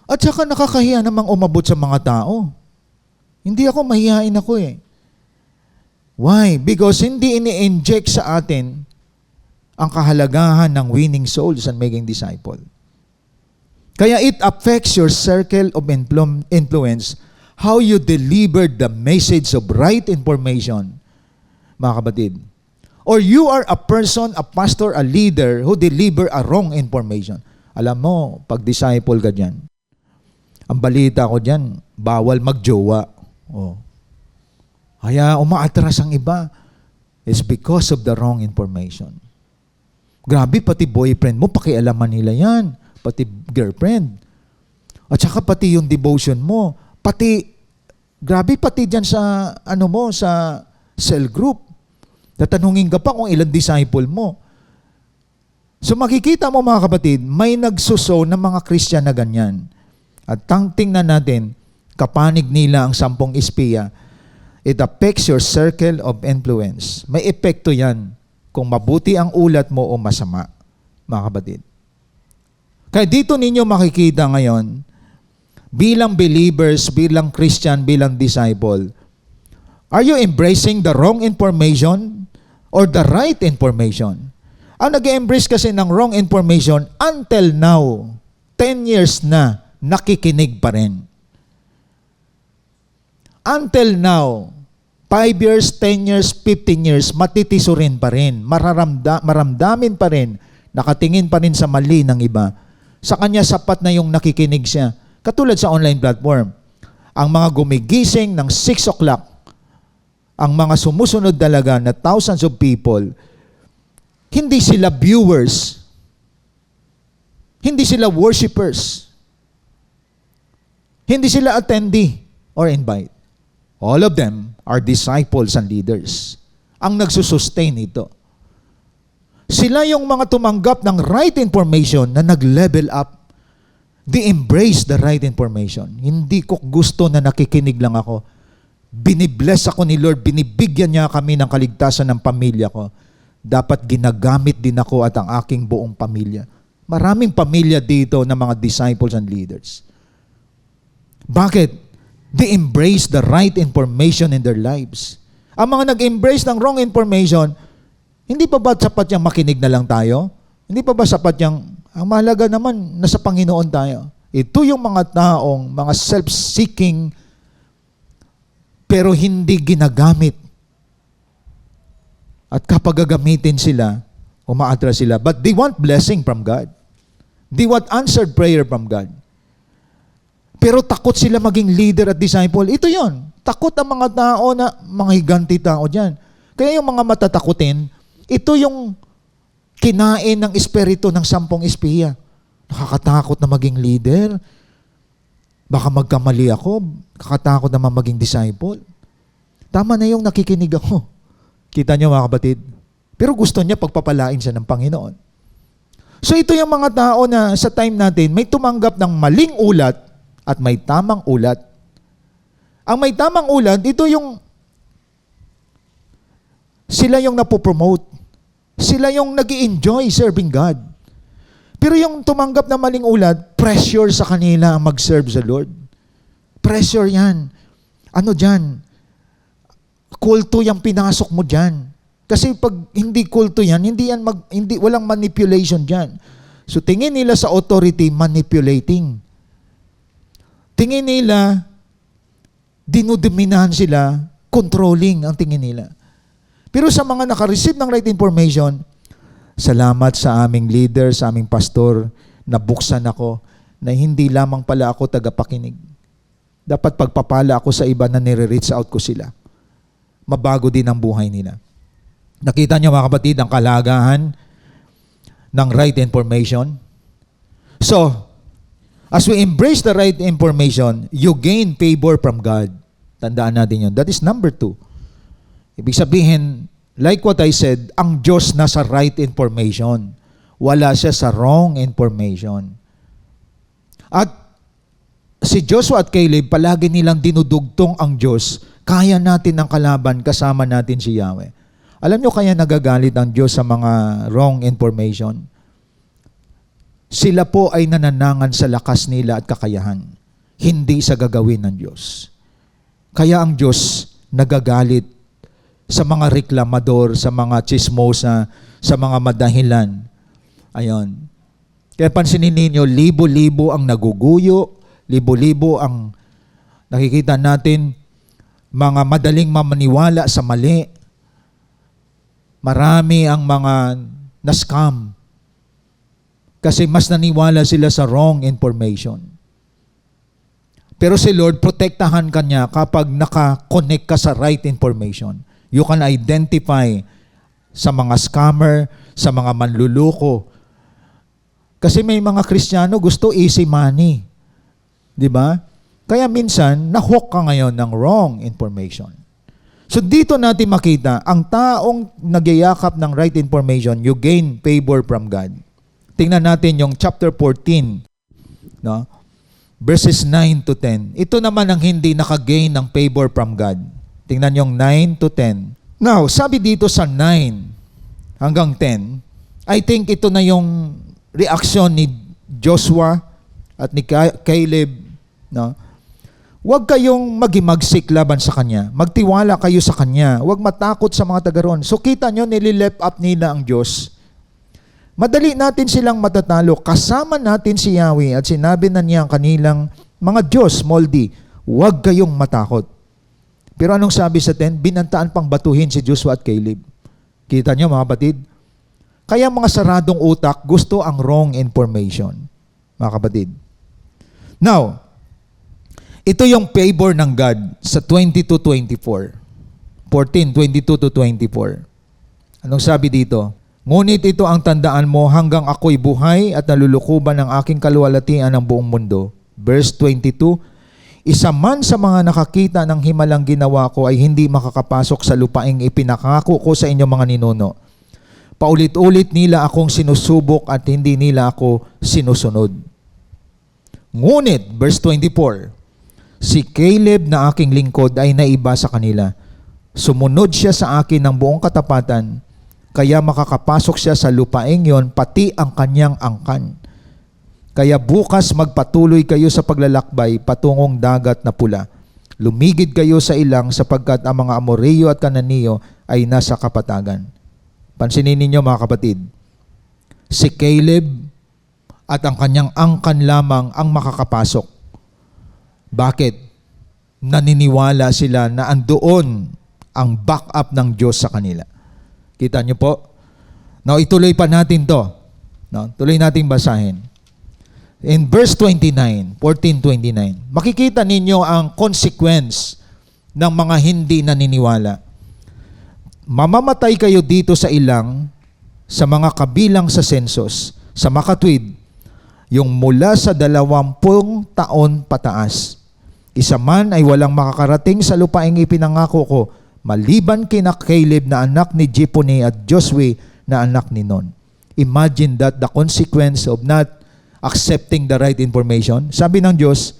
At saka nakakahiya namang umabot sa mga tao. Hindi ako, mahihain ako eh. Why? Because hindi ini-inject sa atin ang kahalagahan ng winning souls and making disciple. Kaya it affects your circle of influence, how you deliver the message of right information, mga kapatid. Or you are a person, a pastor, a leader who deliver a wrong information. Alam mo, pag disciple ka dyan, ang balita ko dyan, bawal magjowa. Oh. Kaya umaatras ang iba. It's because of the wrong information. Grabe, pati boyfriend mo, pakialaman nila yan. Pati girlfriend. At saka pati yung devotion mo. Grabe pati dyan sa, sa cell group. Tatanungin ka pa kung ilang disciple mo. So makikita mo mga kapatid, may nagsuso ng mga Christian na ganyan. At tingnan natin, kapanig nila ang 10 espiya. It affects your circle of influence. May epekto yan kung mabuti ang ulat mo o masama, mga kapatid. Kaya dito ninyo makikita ngayon, bilang believers, bilang Christian, bilang disciple, are you embracing the wrong information or the right information? Ang nag-embrace kasi ng wrong information, until now, 10 years na, nakikinig pa rin. Until now, 5 years, 10 years, 15 years, matitisurin pa rin, maramdamin pa rin, nakatingin pa rin sa mali ng iba. Sa kanya sapat na yung nakikinig siya. Katulad sa online platform. ang mga gumigising ng 6 o'clock, ang mga sumusunod talaga na thousands of people, hindi sila viewers, hindi sila worshipers, hindi sila attendee or invite. All of them are disciples and leaders. Ang nagsusustain ito. Sila yung mga tumanggap ng right information na nag-level up. They embrace the right information. Hindi ko gusto na nakikinig lang ako. Binibless ako ni Lord, binibigyan niya kami ng kaligtasan ng pamilya ko. Dapat ginagamit din ako at ang aking buong pamilya. Maraming pamilya dito ng mga disciples and leaders. Bakit? They embrace the right information in their lives. Ang mga nag-embrace ng wrong information, hindi pa ba sapat yung makinig na lang tayo? Hindi pa ba sapat yung, ang mahalaga naman, nasa Panginoon tayo. Ito yung mga taong, mga self-seeking, pero hindi ginagamit. At kapag gagamitin sila, umaatras sila. But they want blessing from God. They want answered prayer from God. Pero takot sila maging leader at disciple. Ito yon. Takot ang mga tao na mga higanti tao dyan. Kaya yung mga matatakutin, ito yung kinain ng espiritu ng 10 espiya. Nakakatakot na maging leader. Baka magkamali ako. Kakatakot naman maging disciple. Tama na yung nakikinig ako. Kita niyo mga kapatid? Pero gusto niya pagpapalain siya ng Panginoon. So ito yung mga tao na sa time natin, may tumanggap ng maling ulat at may tamang ulat. Ang may tamang ulat, ito yung sila yung napopromote. Sila yung nag-i-enjoy serving God. Pero yung tumanggap ng maling ulat, pressure sa kanila ang mag-serve sa Lord. Pressure yan. Ano dyan? Kulto yung pinasok mo dyan. Kasi pag hindi kulto yan, walang manipulation dyan. So tingin nila sa authority, manipulating. Tingin nila, dinudominahan sila, controlling ang tingin nila. Pero sa mga nakareceive ng right information, salamat sa aming leader, sa aming pastor, nabuksan ako na hindi lamang pala ako tagapakinig. Dapat pagpapala ako sa iba na nire-reach out ko sila. Mabago din ang buhay nila. Nakita niyo mga kapatid ang kalagahan ng right information? So, as we embrace the right information, you gain favor from God. Tandaan natin yun. That is number 2. Ibig sabihin, like what I said, ang Diyos nasa right information. Wala siya sa wrong information. At si Joshua at Caleb, palagi nilang dinudugtong ang Diyos. Kaya natin ang kalaban, kasama natin si Yahweh. Alam nyo kaya nagagalit ang Diyos sa mga wrong information? Sila po ay nananangan sa lakas nila at kakayahan, hindi sa gagawin ng Diyos. Kaya ang Diyos nagagalit sa mga reklamador, sa mga chismosa, sa mga madahilan. Ayon. Kaya pansinin ninyo, libo-libo ang naguguyo, libo-libo ang nakikita natin, mga madaling mamaniwala sa mali. Marami ang mga na-scam. Kasi mas naniwala sila sa wrong information. Pero si Lord, protektahan ka niya kapag naka-connect ka sa right information. You can identify sa mga scammer, sa mga manluloko. Kasi may mga Kristiyano gusto easy money. Di ba? Kaya minsan, na-hook ka ngayon ng wrong information. So dito natin makita, ang taong nagyayakap ng right information, you gain favor from God. Tingnan natin yung chapter 14, no? Verses 9 to 10. Ito naman ang hindi nakagain ng favor from God. Tingnan yung 9 to 10. Now, sabi dito sa 9 hanggang 10, I think ito na yung reaksyon ni Joshua at ni Caleb. No? Huwag kayong magimagsik laban sa Kanya. Magtiwala kayo sa Kanya. Huwag matakot sa mga taga-roon. So kita nyo, nililep up nila ang Diyos. Madali natin silang matatalo. Kasama natin si Yahweh at sinabi na niya ang kanilang mga Diyos, small d, huwag kayong matakot. Pero anong sabi sa 10? Binantaan pang batuhin si Joshua at Caleb. Kita nyo mga batid? Kaya mga saradong utak gusto ang wrong information. Mga kapatid. Now, Ito yung favor ng God sa 22-24. 14:22-24. Anong sabi dito? Ngunit ito ang tandaan mo hanggang ako'y buhay at nalulukuban ng aking kaluwalhatian ng buong mundo. Verse 22, isa man sa mga nakakita ng himalang ginawa ko ay hindi makakapasok sa lupaing ipinakako ko sa inyong mga ninuno. Paulit-ulit nila akong sinusubok at hindi nila ako sinusunod. Ngunit, verse 24, si Caleb na aking lingkod ay naiba sa kanila. Sumunod siya sa akin ng buong katapatan, kaya makakapasok siya sa lupaing yon, pati ang kanyang angkan. Kaya bukas magpatuloy kayo sa paglalakbay patungong dagat na pula. Lumigid kayo sa ilang sapagkat ang mga Amoreo at Kananeo ay nasa kapatagan. Pansinin ninyo mga kapatid, si Caleb at ang kanyang angkan lamang ang makakapasok. Bakit? Naniniwala sila na andoon ang backup ng Diyos sa kanila. Kita niyo po? Now, ituloy pa natin to. No? Tuloy natin basahin. In verse 29, 14:29, makikita ninyo ang consequence ng mga hindi naniniwala. Mamamatay kayo dito sa ilang, sa mga kabilang sa census, sa makatwid, yung mula sa 20 taon pataas. Isa man ay walang makakarating sa lupaing ipinangako ko, maliban kina Caleb na anak ni Jepone at Joshua na anak ni Nun. Imagine that the consequence of not accepting the right information. Sabi ng Diyos,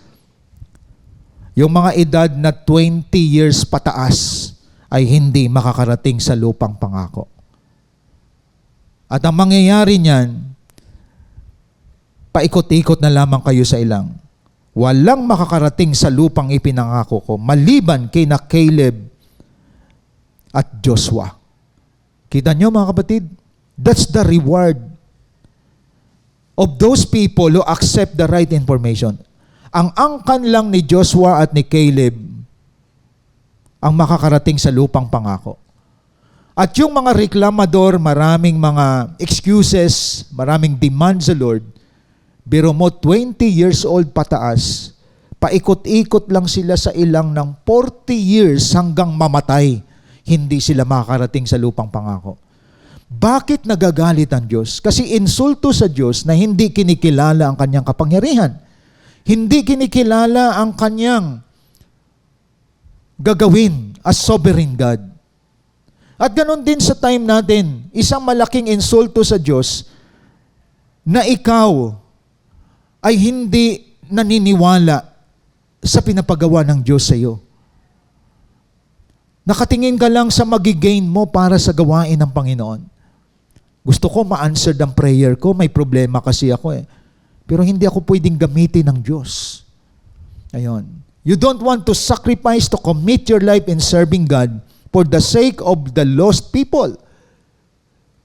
yung mga edad na 20 years pataas ay hindi makakarating sa lupang pangako. At ang mangyayari niyan, paikot-ikot na lamang kayo sa ilang. Walang makakarating sa lupang ipinangako ko, maliban kina Caleb at Joshua. Kita nyo mga kapatid? That's the reward of those people who accept the right information. Ang angkan lang ni Joshua at ni Caleb ang makakarating sa lupang pangako. At yung mga reklamador, maraming mga excuses, maraming demands sa Lord, biro mo 20 years old pataas, paikot-ikot lang sila sa ilang ng 40 years hanggang mamatay. Hindi sila makakarating sa lupang pangako. Bakit nagagalit ang Diyos? Kasi insulto sa Diyos na hindi kinikilala ang kanyang kapangyarihan. Hindi kinikilala ang kanyang gagawin as sovereign God. At ganoon din sa time natin, isang malaking insulto sa Diyos na ikaw ay hindi naniniwala sa pinapagawa ng Diyos sa iyo. Nakatingin ka lang sa magigain mo para sa gawain ng Panginoon. Gusto ko ma-answer ang prayer ko, may problema kasi ako Pero hindi ako pwedeng gamitin ng Diyos. Ayun. You don't want to sacrifice to commit your life in serving God for the sake of the lost people.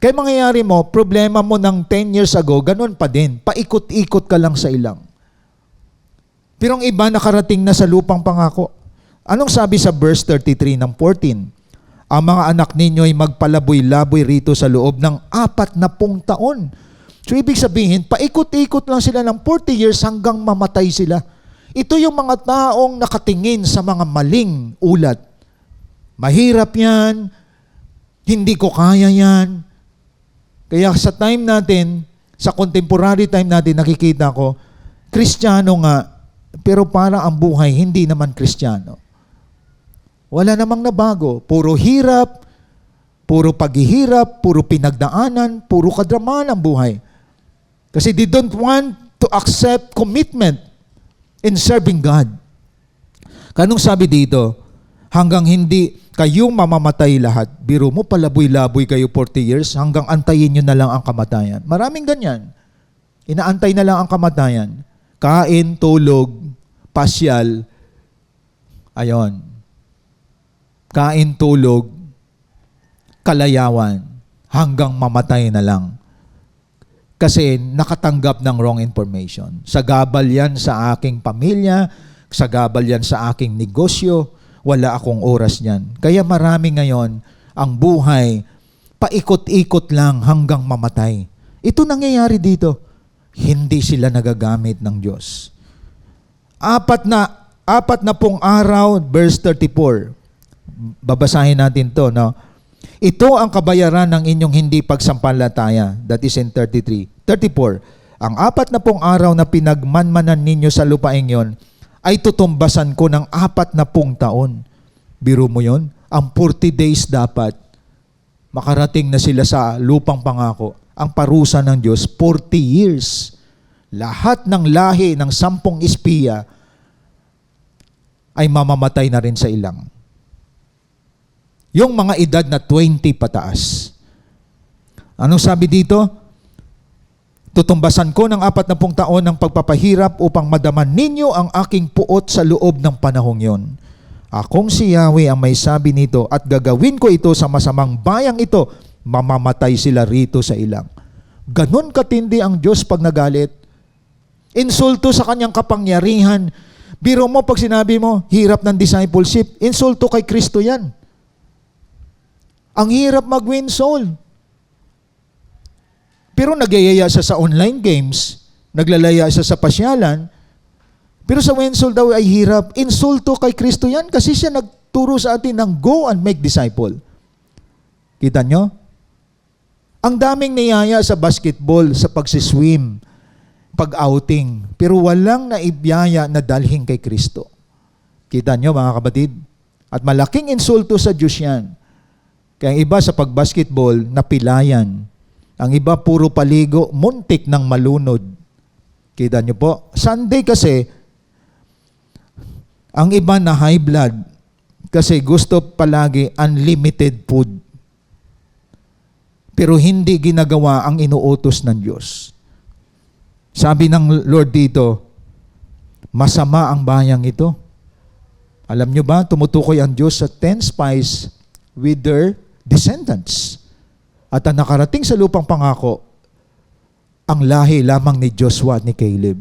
Kaya mangyayari mo, problema mo ng 10 years ago, ganun pa din. Paikot-ikot ka lang sa ilang. Pero ang iba nakarating na sa lupang pangako. Anong sabi sa verse 33 ng 14? Ang mga anak ninyo ay magpalaboy-laboy rito sa loob ng 40 taon. So ibig sabihin, paikot-ikot lang sila ng 40 years hanggang mamatay sila. Ito yung mga taong nakatingin sa mga maling ulat. Mahirap yan, hindi ko kaya yan. Kaya sa time natin, sa contemporary time natin, nakikita ko, Kristiyano nga, pero para ang buhay, hindi naman Kristiyano. Wala namang nabago. Puro hirap, puro paghihirap, puro pinagdaanan, puro kadramaan ang buhay. Kasi they don't want to accept commitment in serving God. Kanong sabi dito, hanggang hindi kayong mamamatay lahat, biro mo palaboy-laboy kayo 40 years, hanggang antayin nyo na lang ang kamatayan. Maraming ganyan. Inaantay na lang ang kamatayan. Kain, tulog, pasyal, ayon. Kain, tulog, kalayawan, hanggang mamatay na lang. Kasi nakatanggap ng wrong information. Sagabal yan sa aking pamilya, sagabal yan sa aking negosyo, wala akong oras niyan. Kaya marami ngayon, ang buhay, paikot-ikot lang hanggang mamatay. Ito nangyayari dito. Hindi sila nagagamit ng Diyos. 4 40 araw, verse 34. Babasahin natin to, no? Ito ang kabayaran ng inyong hindi pagsampalataya. That is in 33. 34. Ang 40 araw na pinagmanmanan ninyo sa lupaing yon ay tutumbasan ko ng 40 taon. Biro mo yon? Ang 40 days dapat makarating na sila sa lupang pangako. Ang parusa ng Diyos, 40 years. Lahat ng lahi ng 10 espiya ay mamamatay na rin sa ilang. Yung mga edad na 20 pataas. Anong sabi dito? Tutumbasan ko ng 40 taon ng pagpapahirap upang madaman ninyo ang aking puot sa loob ng panahong yon. Akong si Yahweh ang may sabi nito at gagawin ko ito sa masamang bayang ito. Mamamatay sila rito sa ilang. Ganon katindi ang Diyos pag nagalit. Insulto sa kanyang kapangyarihan. Biro mo pag sinabi mo, hirap ng discipleship, insulto kay Kristo yan. Ang hirap mag-win soul. Pero nagyayaya siya sa online games, naglalaya siya sa pasyalan, pero sa win soul daw ay hirap. Insulto kay Kristo yan kasi siya nagturo sa atin ng go and make disciple. Kita nyo? Ang daming niyaya sa basketball, sa pagsiswim, pag-outing, pero walang naibiyaya na dalhin kay Kristo. Kita nyo mga kapatid? At malaking insulto sa Diyos yan. Kaya ang iba sa pag-basketball, napilayan. Ang iba puro paligo, muntik ng malunod. Kita nyo po? Sunday kasi, ang iba na high blood kasi gusto palagi unlimited food. Pero hindi ginagawa ang inuutos ng Diyos. Sabi ng Lord dito, masama ang bayang ito. Alam nyo ba, tumutukoy ang Diyos sa 10 spies with their descendants. At ang nakarating sa lupang pangako, ang lahi lamang ni Joshua at ni Caleb.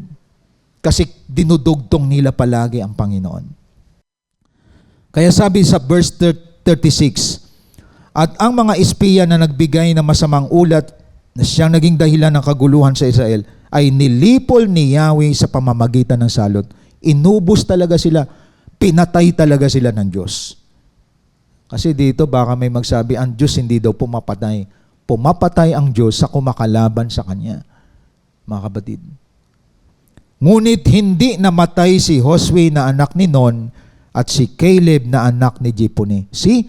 Kasi dinudugtong nila palagi ang Panginoon. Kaya sabi sa verse 36, at ang mga espiya na nagbigay ng masamang ulat na siyang naging dahilan ng kaguluhan sa Israel ay nilipol ni Yahweh sa pamamagitan ng salot. Inubos talaga sila. Pinatay talaga sila ng Diyos. Kasi dito baka may magsabi, ang Diyos hindi daw pumapatay. Pumapatay ang Diyos sa kumakalaban sa Kanya. Mga kapatid. Ngunit hindi namatay si Josue na anak ni Nun at si Caleb na anak ni Jepone. See?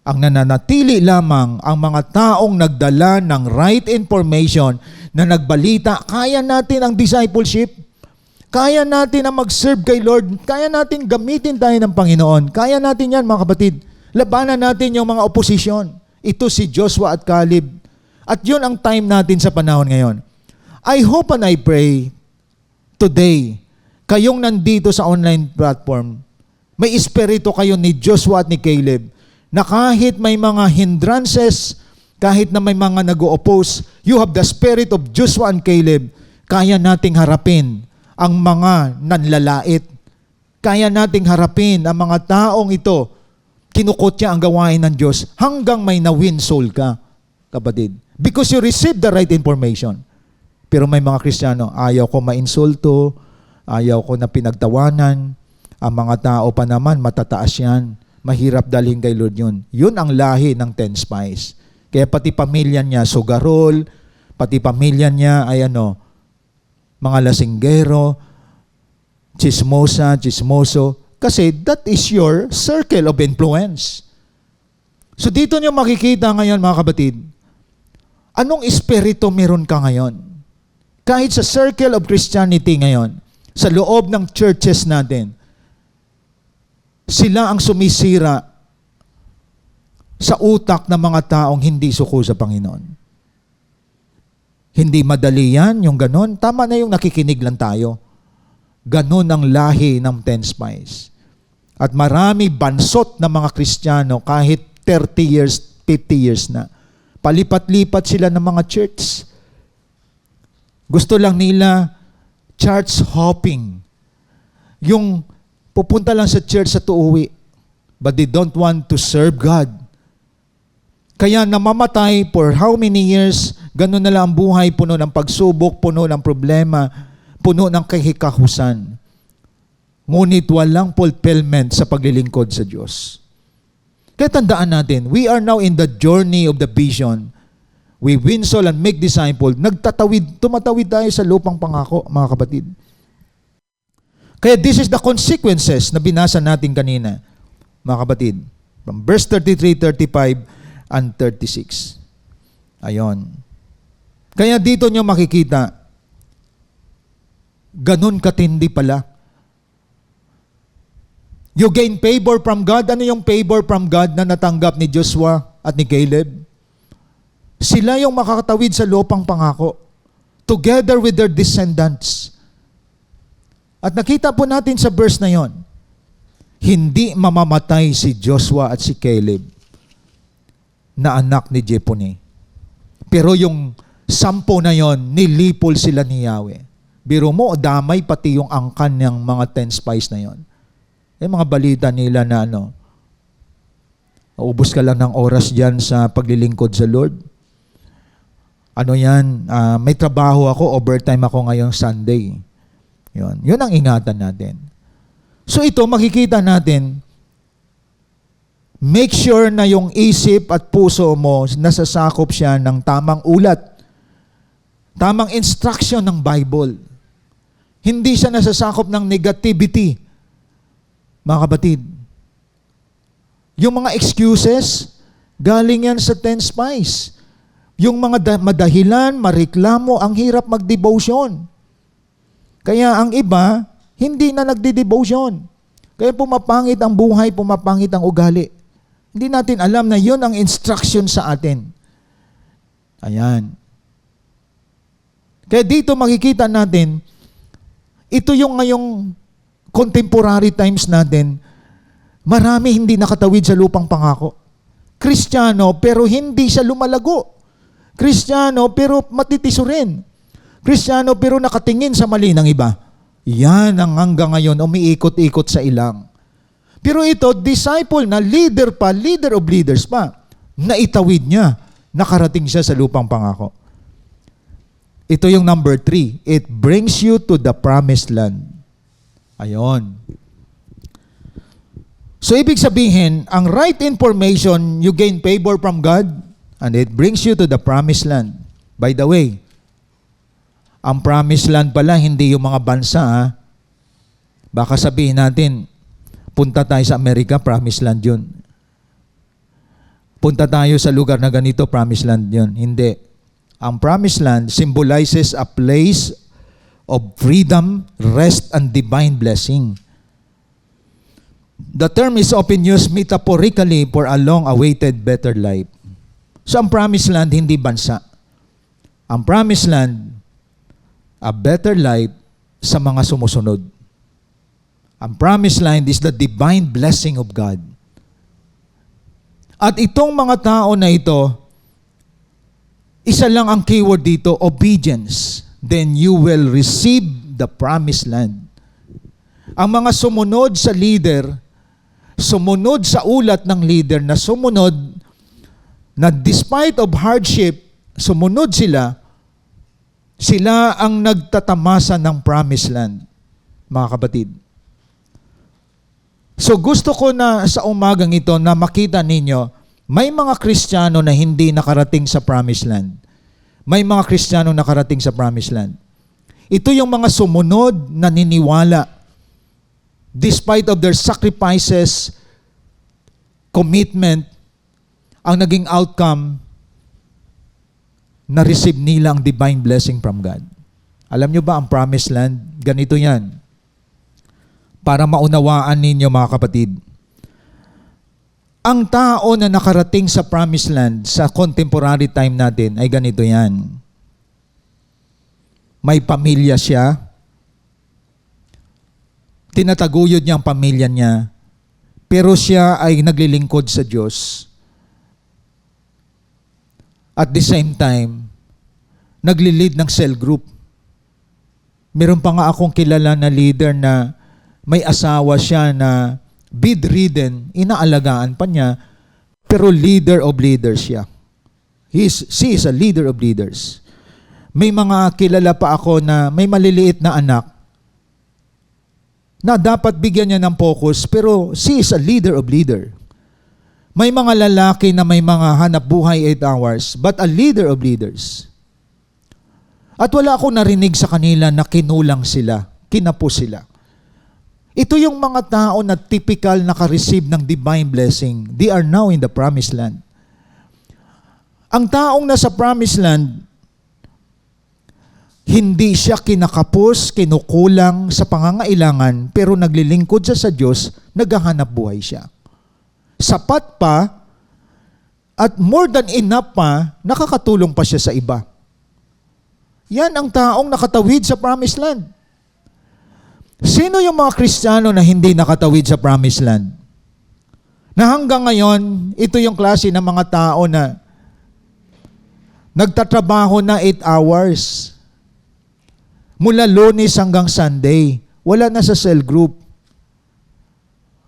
Ang nananatili lamang ang mga taong nagdala ng right information na nagbalita, kaya natin ang discipleship, kaya natin ang mag-serve kay Lord, kaya natin gamitin tayo ng Panginoon, kaya natin yan mga kapatid. Labanan natin yung mga oposisyon. Ito si Joshua at Caleb. At yun ang time natin sa panahon ngayon. I hope and I pray today, kayong nandito sa online platform, may espiritu kayo ni Joshua at ni Caleb, na kahit may mga hindrances, kahit na may mga nag-o-oppose, you have the spirit of Joshua and Caleb, kaya nating harapin ang mga nanlalait. Kaya nating harapin ang mga taong ito, kinukutya ang gawain ng Diyos hanggang may na-win soul ka, kapatid. Because you received the right information. Pero may mga Kristiyano, ayaw ko ma-insulto, ayaw ko na pinagtawanan, ang mga tao pa naman, matataas yan. Mahirap dalhin kay Lord yun. Yun ang lahi ng 10 spies. Kaya pati pamilya niya, sugarol, pati pamilya niya ay mga lasinggero, chismoso, kasi that is your circle of influence. So dito niyo makikita ngayon mga kapatid, anong espiritu meron ka ngayon? Kahit sa circle of Christianity ngayon, sa loob ng churches natin, sila ang sumisira sa utak ng mga taong hindi suko sa Panginoon. Hindi madali yan, yung ganon. Tama na yung nakikinig lang tayo. Ganon ang lahi ng 10 spies. At marami bansot na mga Kristiyano kahit 30 years, 50 years na. Palipat-lipat sila ng mga church. Gusto lang nila church hopping. Yung pupunta lang sa church at uuwi. But they don't want to serve God. Kaya namamatay for how many years, ganun na lang ang buhay, puno ng pagsubok, puno ng problema, puno ng kahikahusan. ngunit walang fulfillment sa paglilingkod sa Diyos. Kaya tandaan natin, we are now in the journey of the vision. We win soul and make disciple. Tumatawid tayo sa lupang pangako, mga kapatid. Kaya this is the consequences na binasa natin kanina, mga kapatid. From verse 33, 35, and 36. Ayon. Kaya dito nyo makikita, ganun katindi pala. You gain favor from God. Ano yung favor from God na natanggap ni Joshua at ni Caleb? Sila yung makakatawid sa lupang pangako, together with their descendants. At nakita po natin sa verse na yon, hindi mamamatay si Joshua at si Caleb na anak ni Jepone. Pero yung 10 na yon, nilipol sila ni Yahweh. Biro mo, damay pati yung angkan ng mga 10 spies na yon. Yung mga balita nila na ubos ka lang ng oras dyan sa paglilingkod sa Lord. Ano yan, may trabaho ako, overtime ako ngayong Sunday. Yun ang ingatan natin. So ito, makikita natin, make sure na yung isip at puso mo, nasasakop siya ng tamang ulat, tamang instruction ng Bible. Hindi siya nasasakop ng negativity. Mga kapatid, yung mga excuses, galing yan sa 10 spies. Yung mga madahilan, mareklamo, ang hirap mag-devotion. Kaya ang iba, hindi na nagdi-devotion. Kaya pumapangit ang buhay, pumapangit ang ugali. Hindi natin alam na yun ang instruction sa atin. Ayan. Kaya dito makikita natin, ito yung ngayong contemporary times natin, marami hindi nakatawid sa lupang pangako. Kristiyano, pero hindi siya lumalago. Kristiyano, pero matitiso rin. Kristiyano, pero nakatingin sa mali ng iba. Yan ang hanggang ngayon umiikot-ikot sa ilang. Pero ito, disciple na, leader pa, leader of leaders pa, naitawid niya, nakarating siya sa lupang pangako. Ito yung number 3. It brings you to the promised land. Ayon. So, ibig sabihin, ang right information, you gain favor from God, and it brings you to the promised land. By the way, ang promised land pala, hindi yung mga bansa, ha? Baka sabihin natin, punta tayo sa Amerika, promised land yun. Punta tayo sa lugar na ganito, promised land yun. Hindi. Ang promised land symbolizes a place of freedom, rest, and divine blessing. The term is often used metaphorically for a long-awaited better life. So, ang promised land, hindi bansa. Ang promised land, a better life sa mga sumusunod. Ang promised land is the divine blessing of God. At itong mga tao na ito, isa lang ang keyword dito, obedience. Then you will receive the promised land. Ang mga sumunod sa leader, sumunod sa ulat ng leader na sumunod, na despite of hardship, sumunod sila, sila ang nagtatamasa ng promised land, mga kapatid. So gusto ko na sa umagang ito na makita ninyo, may mga Kristiyano na hindi nakarating sa promised land. May mga Kristiyano nakarating sa promised land. Ito yung mga sumunod na niniwala. Despite of their sacrifices, commitment, ang naging outcome, na-receive nila ang divine blessing from God. Alam nyo ba ang promised land? Ganito yan. Para maunawaan ninyo mga kapatid. Ang tao na nakarating sa promised land sa contemporary time natin ay ganito yan. May pamilya siya. Tinataguyod niya ang pamilya niya. Pero siya ay naglilingkod sa Diyos. At the same time, nagli-lead ng cell group. Meron pa nga akong kilala na leader na may asawa siya na bedridden, inaalagaan pa niya, pero leader of leaders siya. She is a leader of leaders. May mga kilala pa ako na may maliliit na anak. na dapat bigyan niya ng focus, pero she is a leader of leader. May mga lalaki na may mga hanap buhay 8 hours, but a leader of leaders. At wala akong narinig sa kanila na kinulang sila, kinapos sila. Ito yung mga tao na typical naka-receive ng divine blessing. They are now in the promised land. Ang taong nasa promised land, hindi siya kinakapos, kinukulang sa pangangailangan, pero naglilingkod siya sa Diyos, naghahanap buhay siya. Sapat pa, at more than enough pa, nakakatulong pa siya sa iba. Yan ang taong nakatawid sa promised land. Sino yung mga Kristiyano na hindi nakatawid sa promised land? Na hanggang ngayon, ito yung klase ng mga tao na nagtatrabaho na 8 hours. Mula Lunes hanggang Sunday. Wala na sa cell group.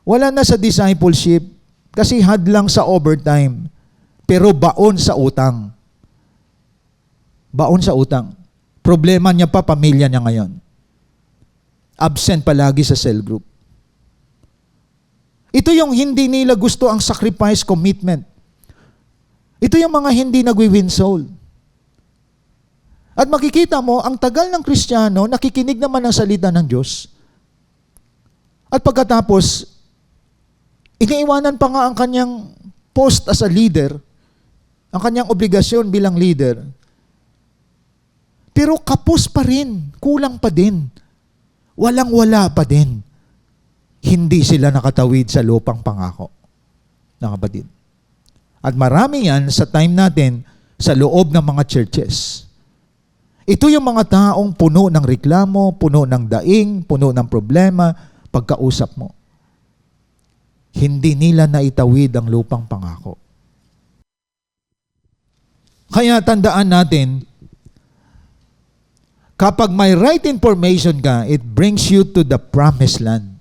Wala na sa discipleship. Kasi hadlang sa overtime. Pero baon sa utang. Baon sa utang. Problema niya pa, pamilya niya ngayon. Absent palagi sa cell group. Ito yung hindi nila gusto ang sacrifice commitment. Ito yung mga hindi nagwi-win soul. At makikita mo, ang tagal ng Kristiyano, nakikinig naman ng salita ng Diyos. At pagkatapos, iniiwanan pa nga ang kanyang post as a leader, ang kanyang obligasyon bilang leader. Pero kapos pa rin, kulang pa din. Walang-wala pa din. Hindi sila nakatawid sa lupang pangako. Mga kapatid. At marami yan sa time natin sa loob ng mga churches. Ito yung mga taong puno ng reklamo, puno ng daing, puno ng problema, pagkausap mo. Hindi nila naitawid ang lupang pangako. Kaya tandaan natin, kapag may right information ka, it brings you to the promised land.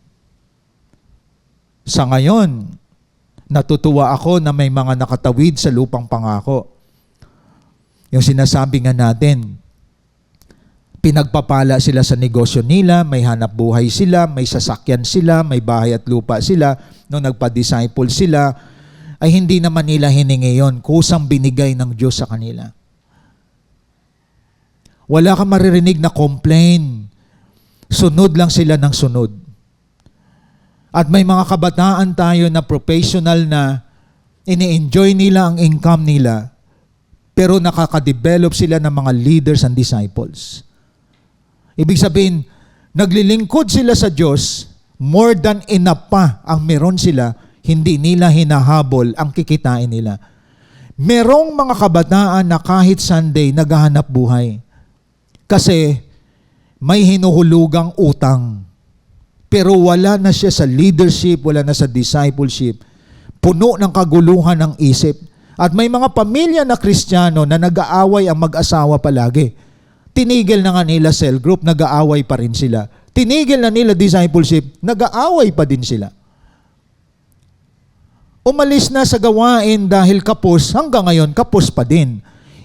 Sa ngayon, natutuwa ako na may mga nakatawid sa lupang pangako. Yung sinasabi nga natin, pinagpapala sila sa negosyo nila, may hanap buhay sila, may sasakyan sila, may bahay at lupa sila. Nung nagpa-disciple sila, ay hindi naman nila hiningi yon, kusang binigay ng Diyos sa kanila. Wala kang maririnig na complain. Sunod lang sila ng sunod. At may mga kabataan tayo na professional na ini-enjoy nila ang income nila, pero nakaka-develop sila ng mga leaders and disciples. Ibig sabihin, naglilingkod sila sa Diyos, more than enough pa ang meron sila, hindi nila hinahabol ang kikitain nila. Merong mga kabataan na kahit Sunday naghahanap buhay. Kasi may hinuhulugang utang. Pero wala na siya sa leadership, wala na sa discipleship. Puno ng kaguluhan ng isip. At may mga pamilya na Kristiyano na nag-aaway ang mag-asawa palagi. Tinigil na nga nila cell group, nag-aaway pa rin sila. Tinigil na nila discipleship, nag-aaway pa din sila. Umalis na sa gawain dahil kapos, hanggang ngayon kapos pa din.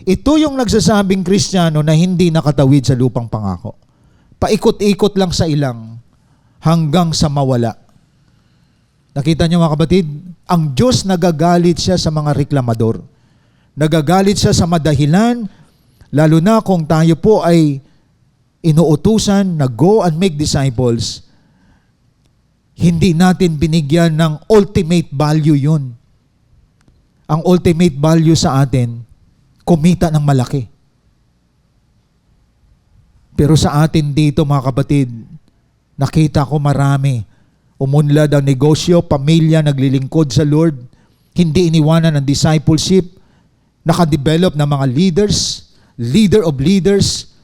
Ito yung nagsasabing Kristiyano na hindi nakatawid sa lupang pangako. Paikot-ikot lang sa ilang hanggang sa mawala. Nakita niyo mga kapatid, ang Diyos nagagalit siya sa mga reklamador. Nagagalit siya sa madahilan, lalo na kung tayo po ay inuutusan na go and make disciples. Hindi natin binigyan ng ultimate value yun. Ang ultimate value sa atin, kumita ng malaki. Pero sa atin dito mga kapatid, nakita ko marami. Umunlad ang negosyo, pamilya, naglilingkod sa Lord, hindi iniwanan ng discipleship, nakadevelop ng mga leaders, leader of leaders.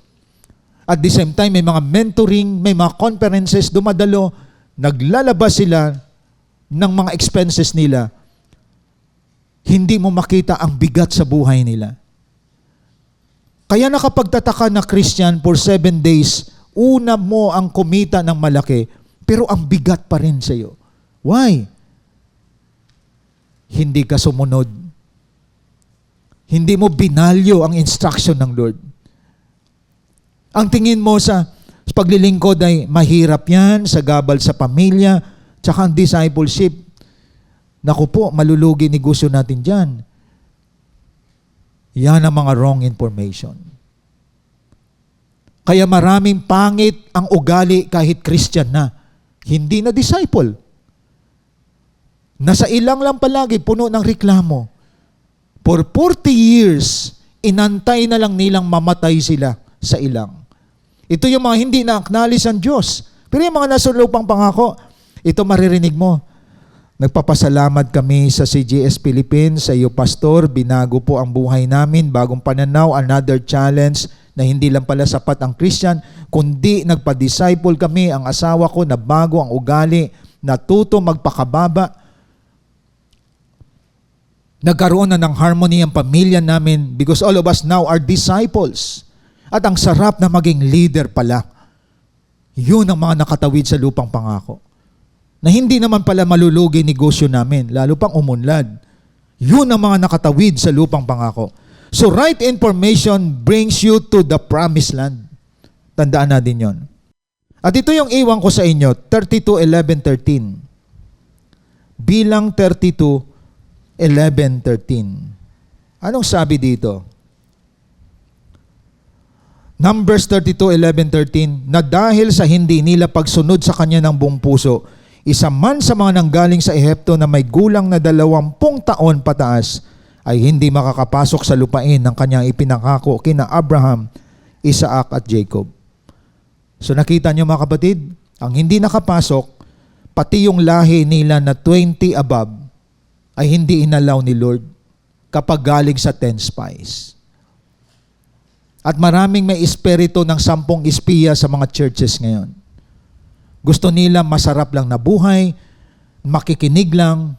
At the same time, may mga mentoring, may mga conferences, dumadalo, naglalabas sila ng mga expenses nila. Hindi mo makita ang bigat sa buhay nila. Kaya nakapagtataka na Christian for 7 days, una mo ang kumita ng malaki, pero ang bigat pa rin sa iyo. Why? Hindi ka sumunod. Hindi mo binalyo ang instruction ng Lord. Ang tingin mo sa paglilingkod ay mahirap yan, sagabal sa pamilya, tsaka ang discipleship. Naku po, malulugi negosyo natin dyan. Yan ang mga wrong information. Kaya maraming pangit ang ugali kahit Christian na. Hindi na disciple. Nasa ilang lang palagi, puno ng reklamo. For 40 years, inantay na lang nilang mamatay sila sa ilang. Ito yung mga hindi na-acknowledge ang Diyos. Pero yung mga nasa lupang pangako, ito maririnig mo. Nagpapasalamat kami sa CGS Philippines, sa iyo pastor, binago po ang buhay namin, bagong pananaw, another challenge na hindi lang pala sapat ang Christian, kundi nagpa-disciple kami, ang asawa ko na bago ang ugali, natuto magpakababa, nagkaroon na ng harmony ang pamilya namin because all of us now are disciples. At ang sarap na maging leader pala. Yun ang mga nakatawid sa lupang pangako. Na hindi naman pala malulugi negosyo namin, lalo pang umunlad. Yun ang mga nakatawid sa lupang pangako. So right information brings you to the promised land. Tandaan natin yon. At ito yung iwan ko sa inyo, 32:11-13. Bilang 32:11-13. Anong sabi dito? Numbers 32:11-13, na dahil sa hindi nila pagsunod sa kanya ng buong puso, isa man sa mga nanggaling sa Ehipto na may gulang na 20 taon pataas ay hindi makakapasok sa lupain ng kanyang ipinangako kina Abraham, Isaac at Jacob. So nakita niyo mga kapatid, ang hindi nakapasok, pati yung lahi nila na 20 above ay hindi inalaw ni Lord kapag galing sa 10 spies. At maraming may espiritu ng 10 espiya sa mga churches ngayon. Gusto nila masarap lang na buhay, makikinig lang,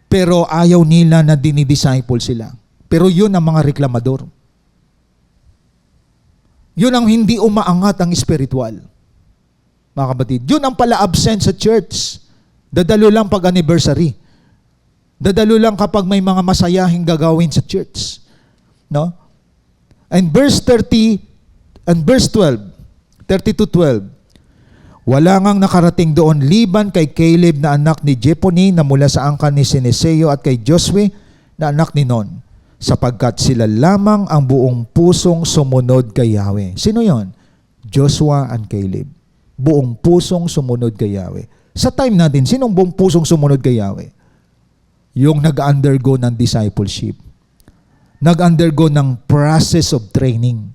pero ayaw nila na dinidisciple sila. Pero yun ang mga reklamador. Yun ang hindi umaangat ang spiritual. Mga kapatid, yun ang pala absent sa church. Dadalo lang pag anniversary. Dadalo lang kapag may mga masayahing gagawin sa church. No? And verse 30 and verse 12, 32:12. Wala ngang nakarating doon liban kay Caleb na anak ni Jepone na mula sa angkan ni Sineseo at kay Josue na anak ni Nun, sapagkat sila lamang ang buong pusong sumunod kay Yahweh. Sino yon? Joshua and Caleb. Buong pusong sumunod kay Yahweh. Sa time natin, sinong buong pusong sumunod kay Yahweh? Yung nag-undergo ng discipleship. Nag-undergo ng process of training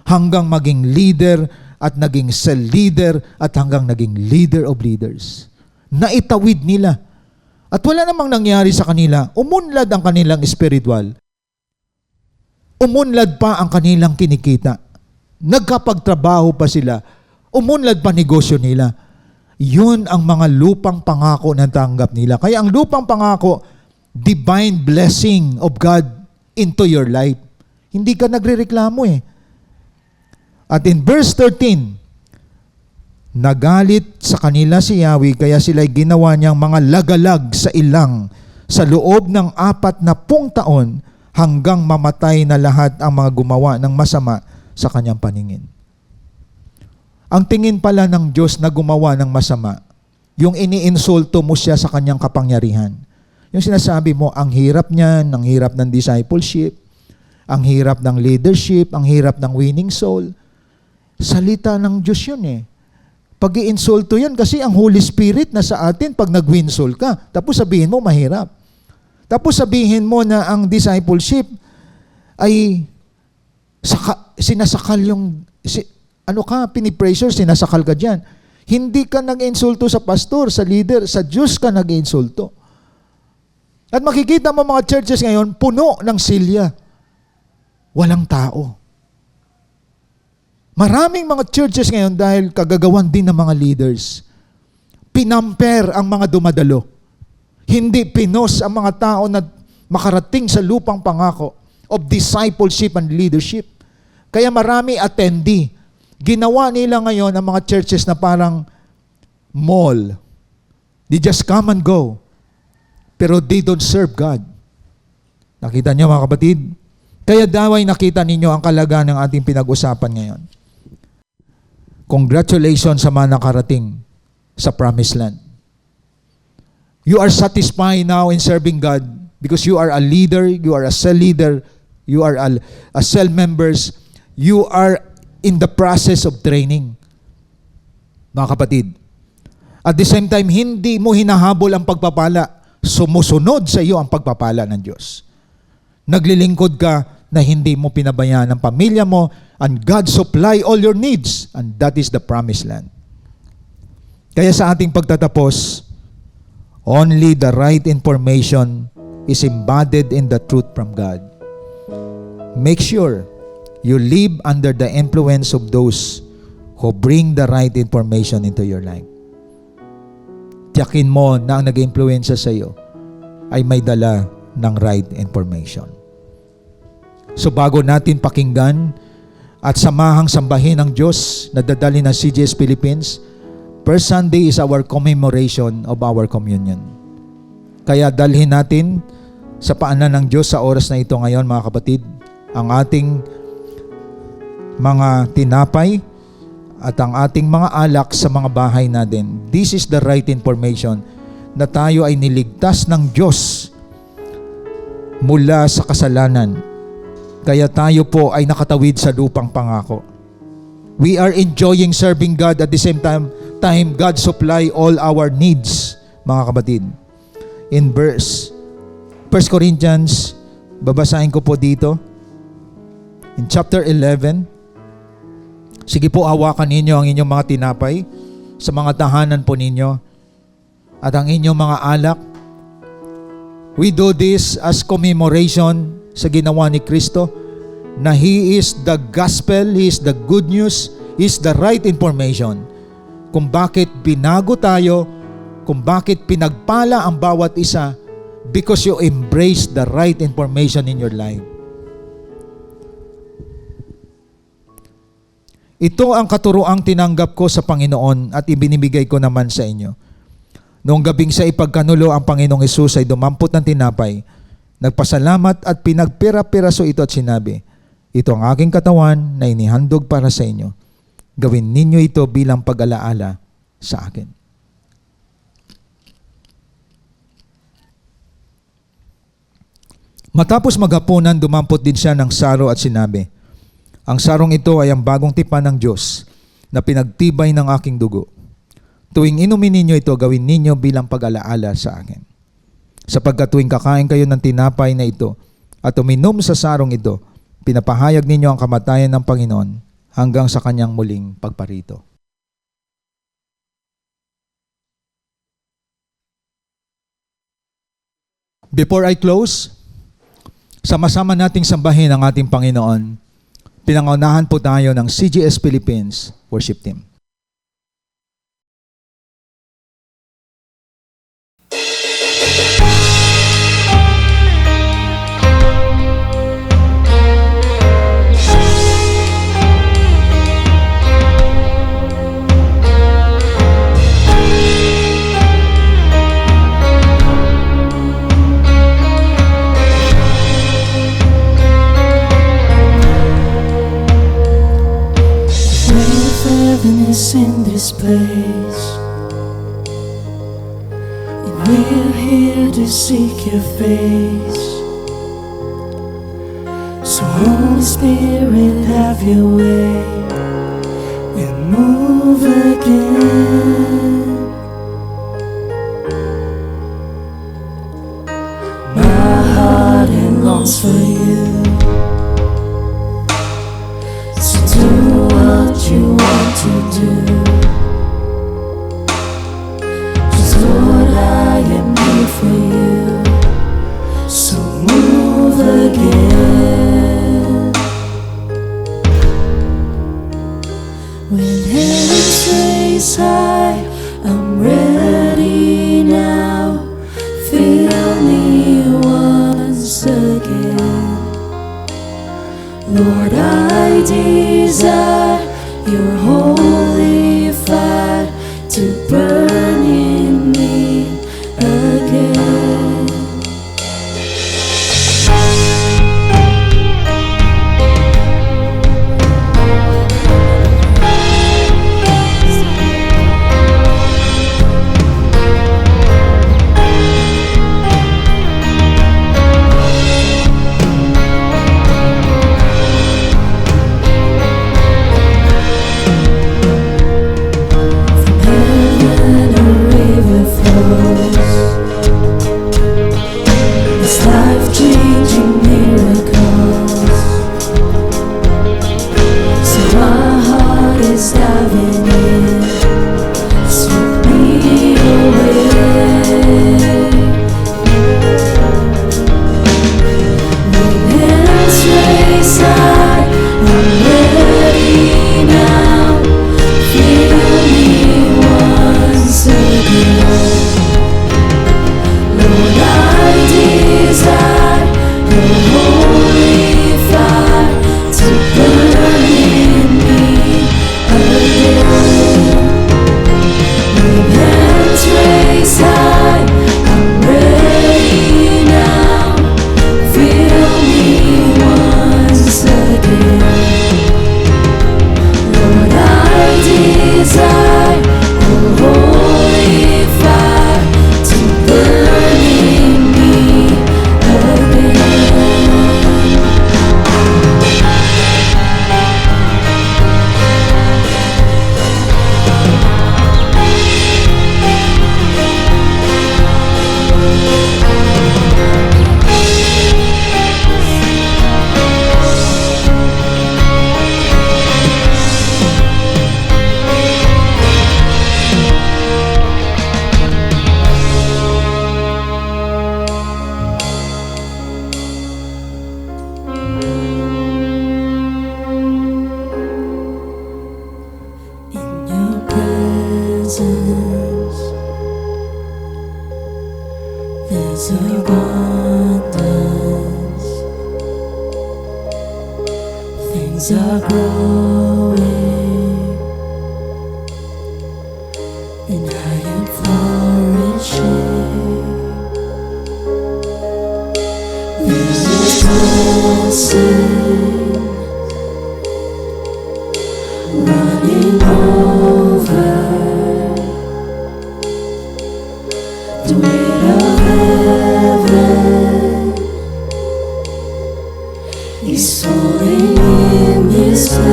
hanggang maging leader at naging cell leader at hanggang naging leader of leaders. Naitawid nila. At wala namang nangyari sa kanila. Umunlad ang kanilang spiritual. Umunlad pa ang kanilang kinikita. Nagkapagtrabaho pa sila. Umunlad pa negosyo nila. Yun ang mga lupang pangako na tanggap nila. Kaya ang lupang pangako, divine blessing of God into your life. Hindi ka nagrereklamo eh. At in verse 13, nagalit sa kanila si Yahweh kaya sila'y ginawa niyang mga lagalag sa ilang sa loob ng 40 taon hanggang mamatay na lahat ang mga gumawa ng masama sa kanyang paningin. Ang tingin pala ng Diyos na gumawa ng masama, yung iniinsulto mo siya sa kanyang kapangyarihan. Yung sinasabi mo, ang hirap niyan, ang hirap ng discipleship, ang hirap ng leadership, ang hirap ng winning soul. Salita ng Diyos yun eh. Pag-iinsulto yan kasi ang Holy Spirit na sa atin pag nag-win soul ka. Tapos sabihin mo mahirap. Tapos sabihin mo na ang discipleship ay sinasakal yung pinipressure, sinasakal ka dyan. Hindi ka nag-insulto sa pastor, sa leader, sa Diyos ka nag-insulto. At makikita mo mga churches ngayon, puno ng silya. Walang tao. Maraming mga churches ngayon dahil kagagawan din ng mga leaders. Pinamper ang mga dumadalo. Hindi pinos ang mga tao na makarating sa lupang pangako of discipleship and leadership. Kaya marami attendee. Ginawa nila ngayon ang mga churches na parang mall. They just come and go. Pero they don't serve God. Nakita niyo mga kapatid? Kaya daw ay nakita ninyo ang kalagayan ng ating pinag-usapan ngayon. Congratulations sa mga nakarating sa promised land. You are satisfied now in serving God because you are a leader, you are a cell leader, you are a cell members, you are in the process of training. Mga kapatid, at the same time, hindi mo hinahabol ang pagpapala. Sumusunod sa iyo ang pagpapala ng Diyos. Naglilingkod ka na hindi mo pinabayaan ang pamilya mo, and God supply all your needs, and that is the promised land. Kaya sa ating pagtatapos, only the right information is embodied in the truth from God. Make sure you live under the influence of those who bring the right information into your life. Tiyakin mo na ang nag-influensya sa iyo ay may dala ng right information. So bago natin pakinggan at samahang sambahin ng Diyos na dadali ng CGS Philippines, First Sunday is our commemoration of our communion. Kaya dalhin natin sa paanan ng Diyos sa oras na ito ngayon, mga kapatid, ang ating mga tinapay at ang ating mga alak sa mga bahay natin. This is the right information na tayo ay niligtas ng Diyos mula sa kasalanan. Kaya tayo po ay nakatawid sa lupang pangako. We are enjoying serving God at the same time God supply all our needs, mga kapatid. In verse 1 Corinthians, babasahin ko po dito. In chapter 11, sige po, hawakan ninyo ang inyong mga tinapay sa mga tahanan po ninyo at ang inyong mga alak. We do this as commemoration sa ginawa ni Kristo na He is the gospel, He is the good news, He is the right information kung bakit binago tayo, kung bakit pinagpala ang bawat isa, because you embrace the right information in your life. Ito ang katuroang tinanggap ko sa Panginoon at ibinibigay ko naman sa inyo. Noong gabing sa ipagkanulo ang Panginoong Hesus ay dumampot ng tinapay, nagpasalamat at pinagpira-piraso ito at sinabi, ito ang aking katawan na inihandog para sa inyo. Gawin ninyo ito bilang pag-alaala sa akin. Matapos maghapunan, dumampot din siya ng saro at sinabi, ang sarong ito ay ang bagong tipan ng Diyos na pinagtibay ng aking dugo. Tuwing inumin ninyo ito, gawin ninyo bilang pag-alaala sa akin. Sapagkat tuwing kakain kayo ng tinapay na ito at uminom sa sarong ito, pinapahayag ninyo ang kamatayan ng Panginoon hanggang sa kanyang muling pagparito. Before I close, sama-sama nating sambahin ang ating Panginoon. Pinangunahan po tayo ng CGS Philippines worship team. In this place, and we're here to seek your face. So Holy Spirit, have your way and move again. My heart it longs for you, so do what you want to do. Just Lord, I am here for you, so move again. When heaven's raised high, I'm ready now. Fill me once again. Lord, I desire your holy fire to burn in me again. Things are growing, and I am flourishing. This is blessing, running over. The weight of heaven is falling in this place.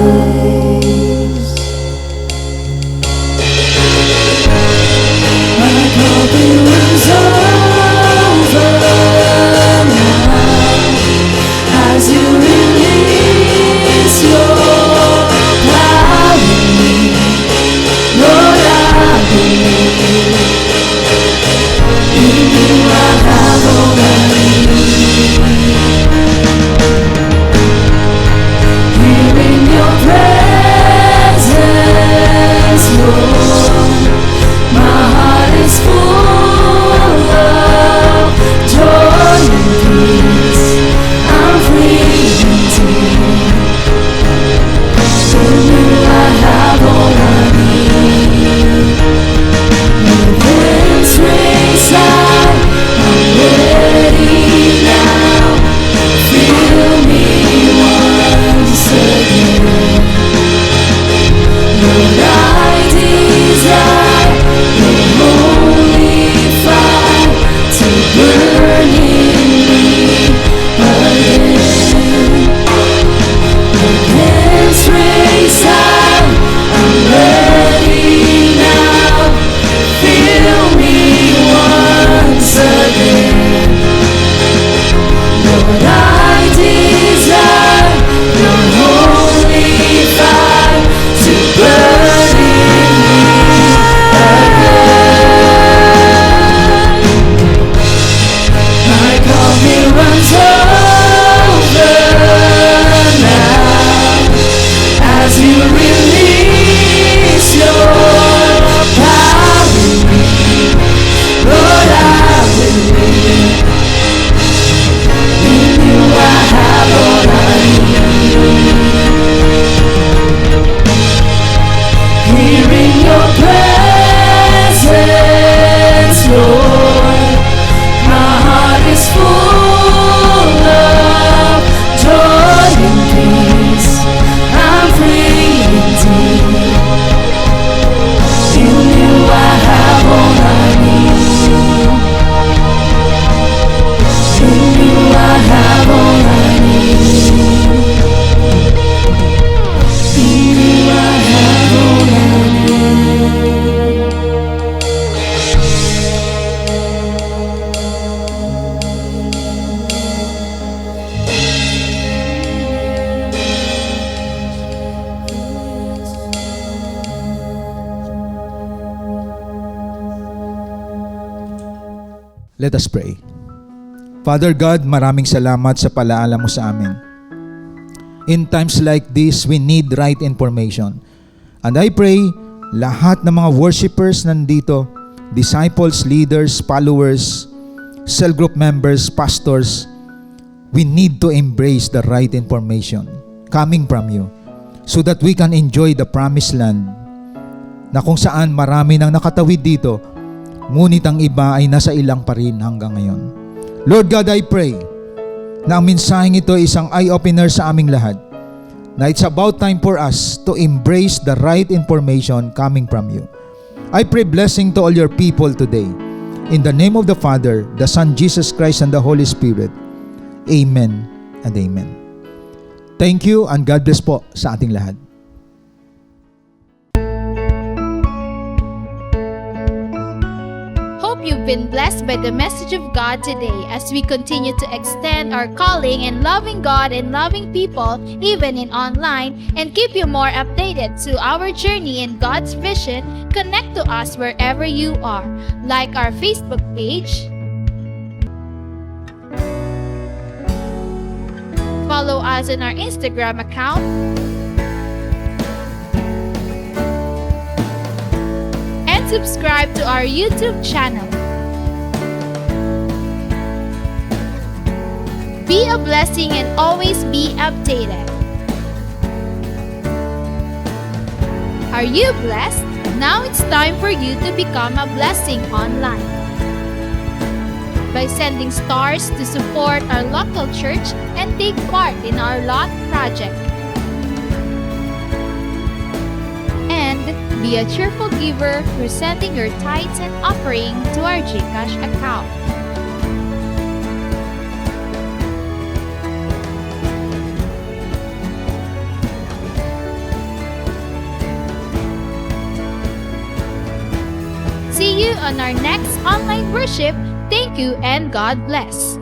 My cup it runs over now as you release your power in me. Lord, I believe in you. I have all I need. Here in your presence, Lord, my heart is full of joy and peace. I'm free indeed. In you I have all I need. When the winds raise high, I'm ready now. Feel me once again. Lord, I desire your holy fire to burn in me again. The hands raised high, I'm ready now. Feel me once again. Lord, I desire your holy fire to burn in me again. My cup it runs over now as you release your power in me. Lord, I believe in you. I have all I need. Here in your presence, Lord, my heart is full of joy and peace. I'm free indeed. In you I have all I need. In you I have all I need. In you I have all I need. Let us pray. Father God, maraming salamat sa palaala mo sa amin. In times like this, we need right information. And I pray, lahat ng mga worshipers nandito, disciples, leaders, followers, cell group members, pastors, we need to embrace the right information coming from you so that we can enjoy the promised land na kung saan marami nang nakatawid dito, ngunit ang iba ay nasa ilang pa rin hanggang ngayon. Lord God, I pray na ang mensaheng ito ay isang eye-opener sa aming lahat, na it's about time for us to embrace the right information coming from you. I pray blessing to all your people today. In the name of the Father, the Son, Jesus Christ, and the Holy Spirit. Amen and amen. Thank you and God bless po sa ating lahat. Hope you've been blessed by the message of God today as we continue to extend our calling in loving God and loving people even in online, and keep you more updated to our journey in God's vision. Connect to us wherever you are. Like our Facebook page, follow us on our Instagram account, and subscribe to our YouTube channel. Be a blessing and always be updated. Are you blessed? Now it's time for you to become a blessing online. By sending stars to support our local church and take part in our lot project. And be a cheerful giver presenting your tithes and offering to our GCash account. See you on our next online worship. Thank you and God bless.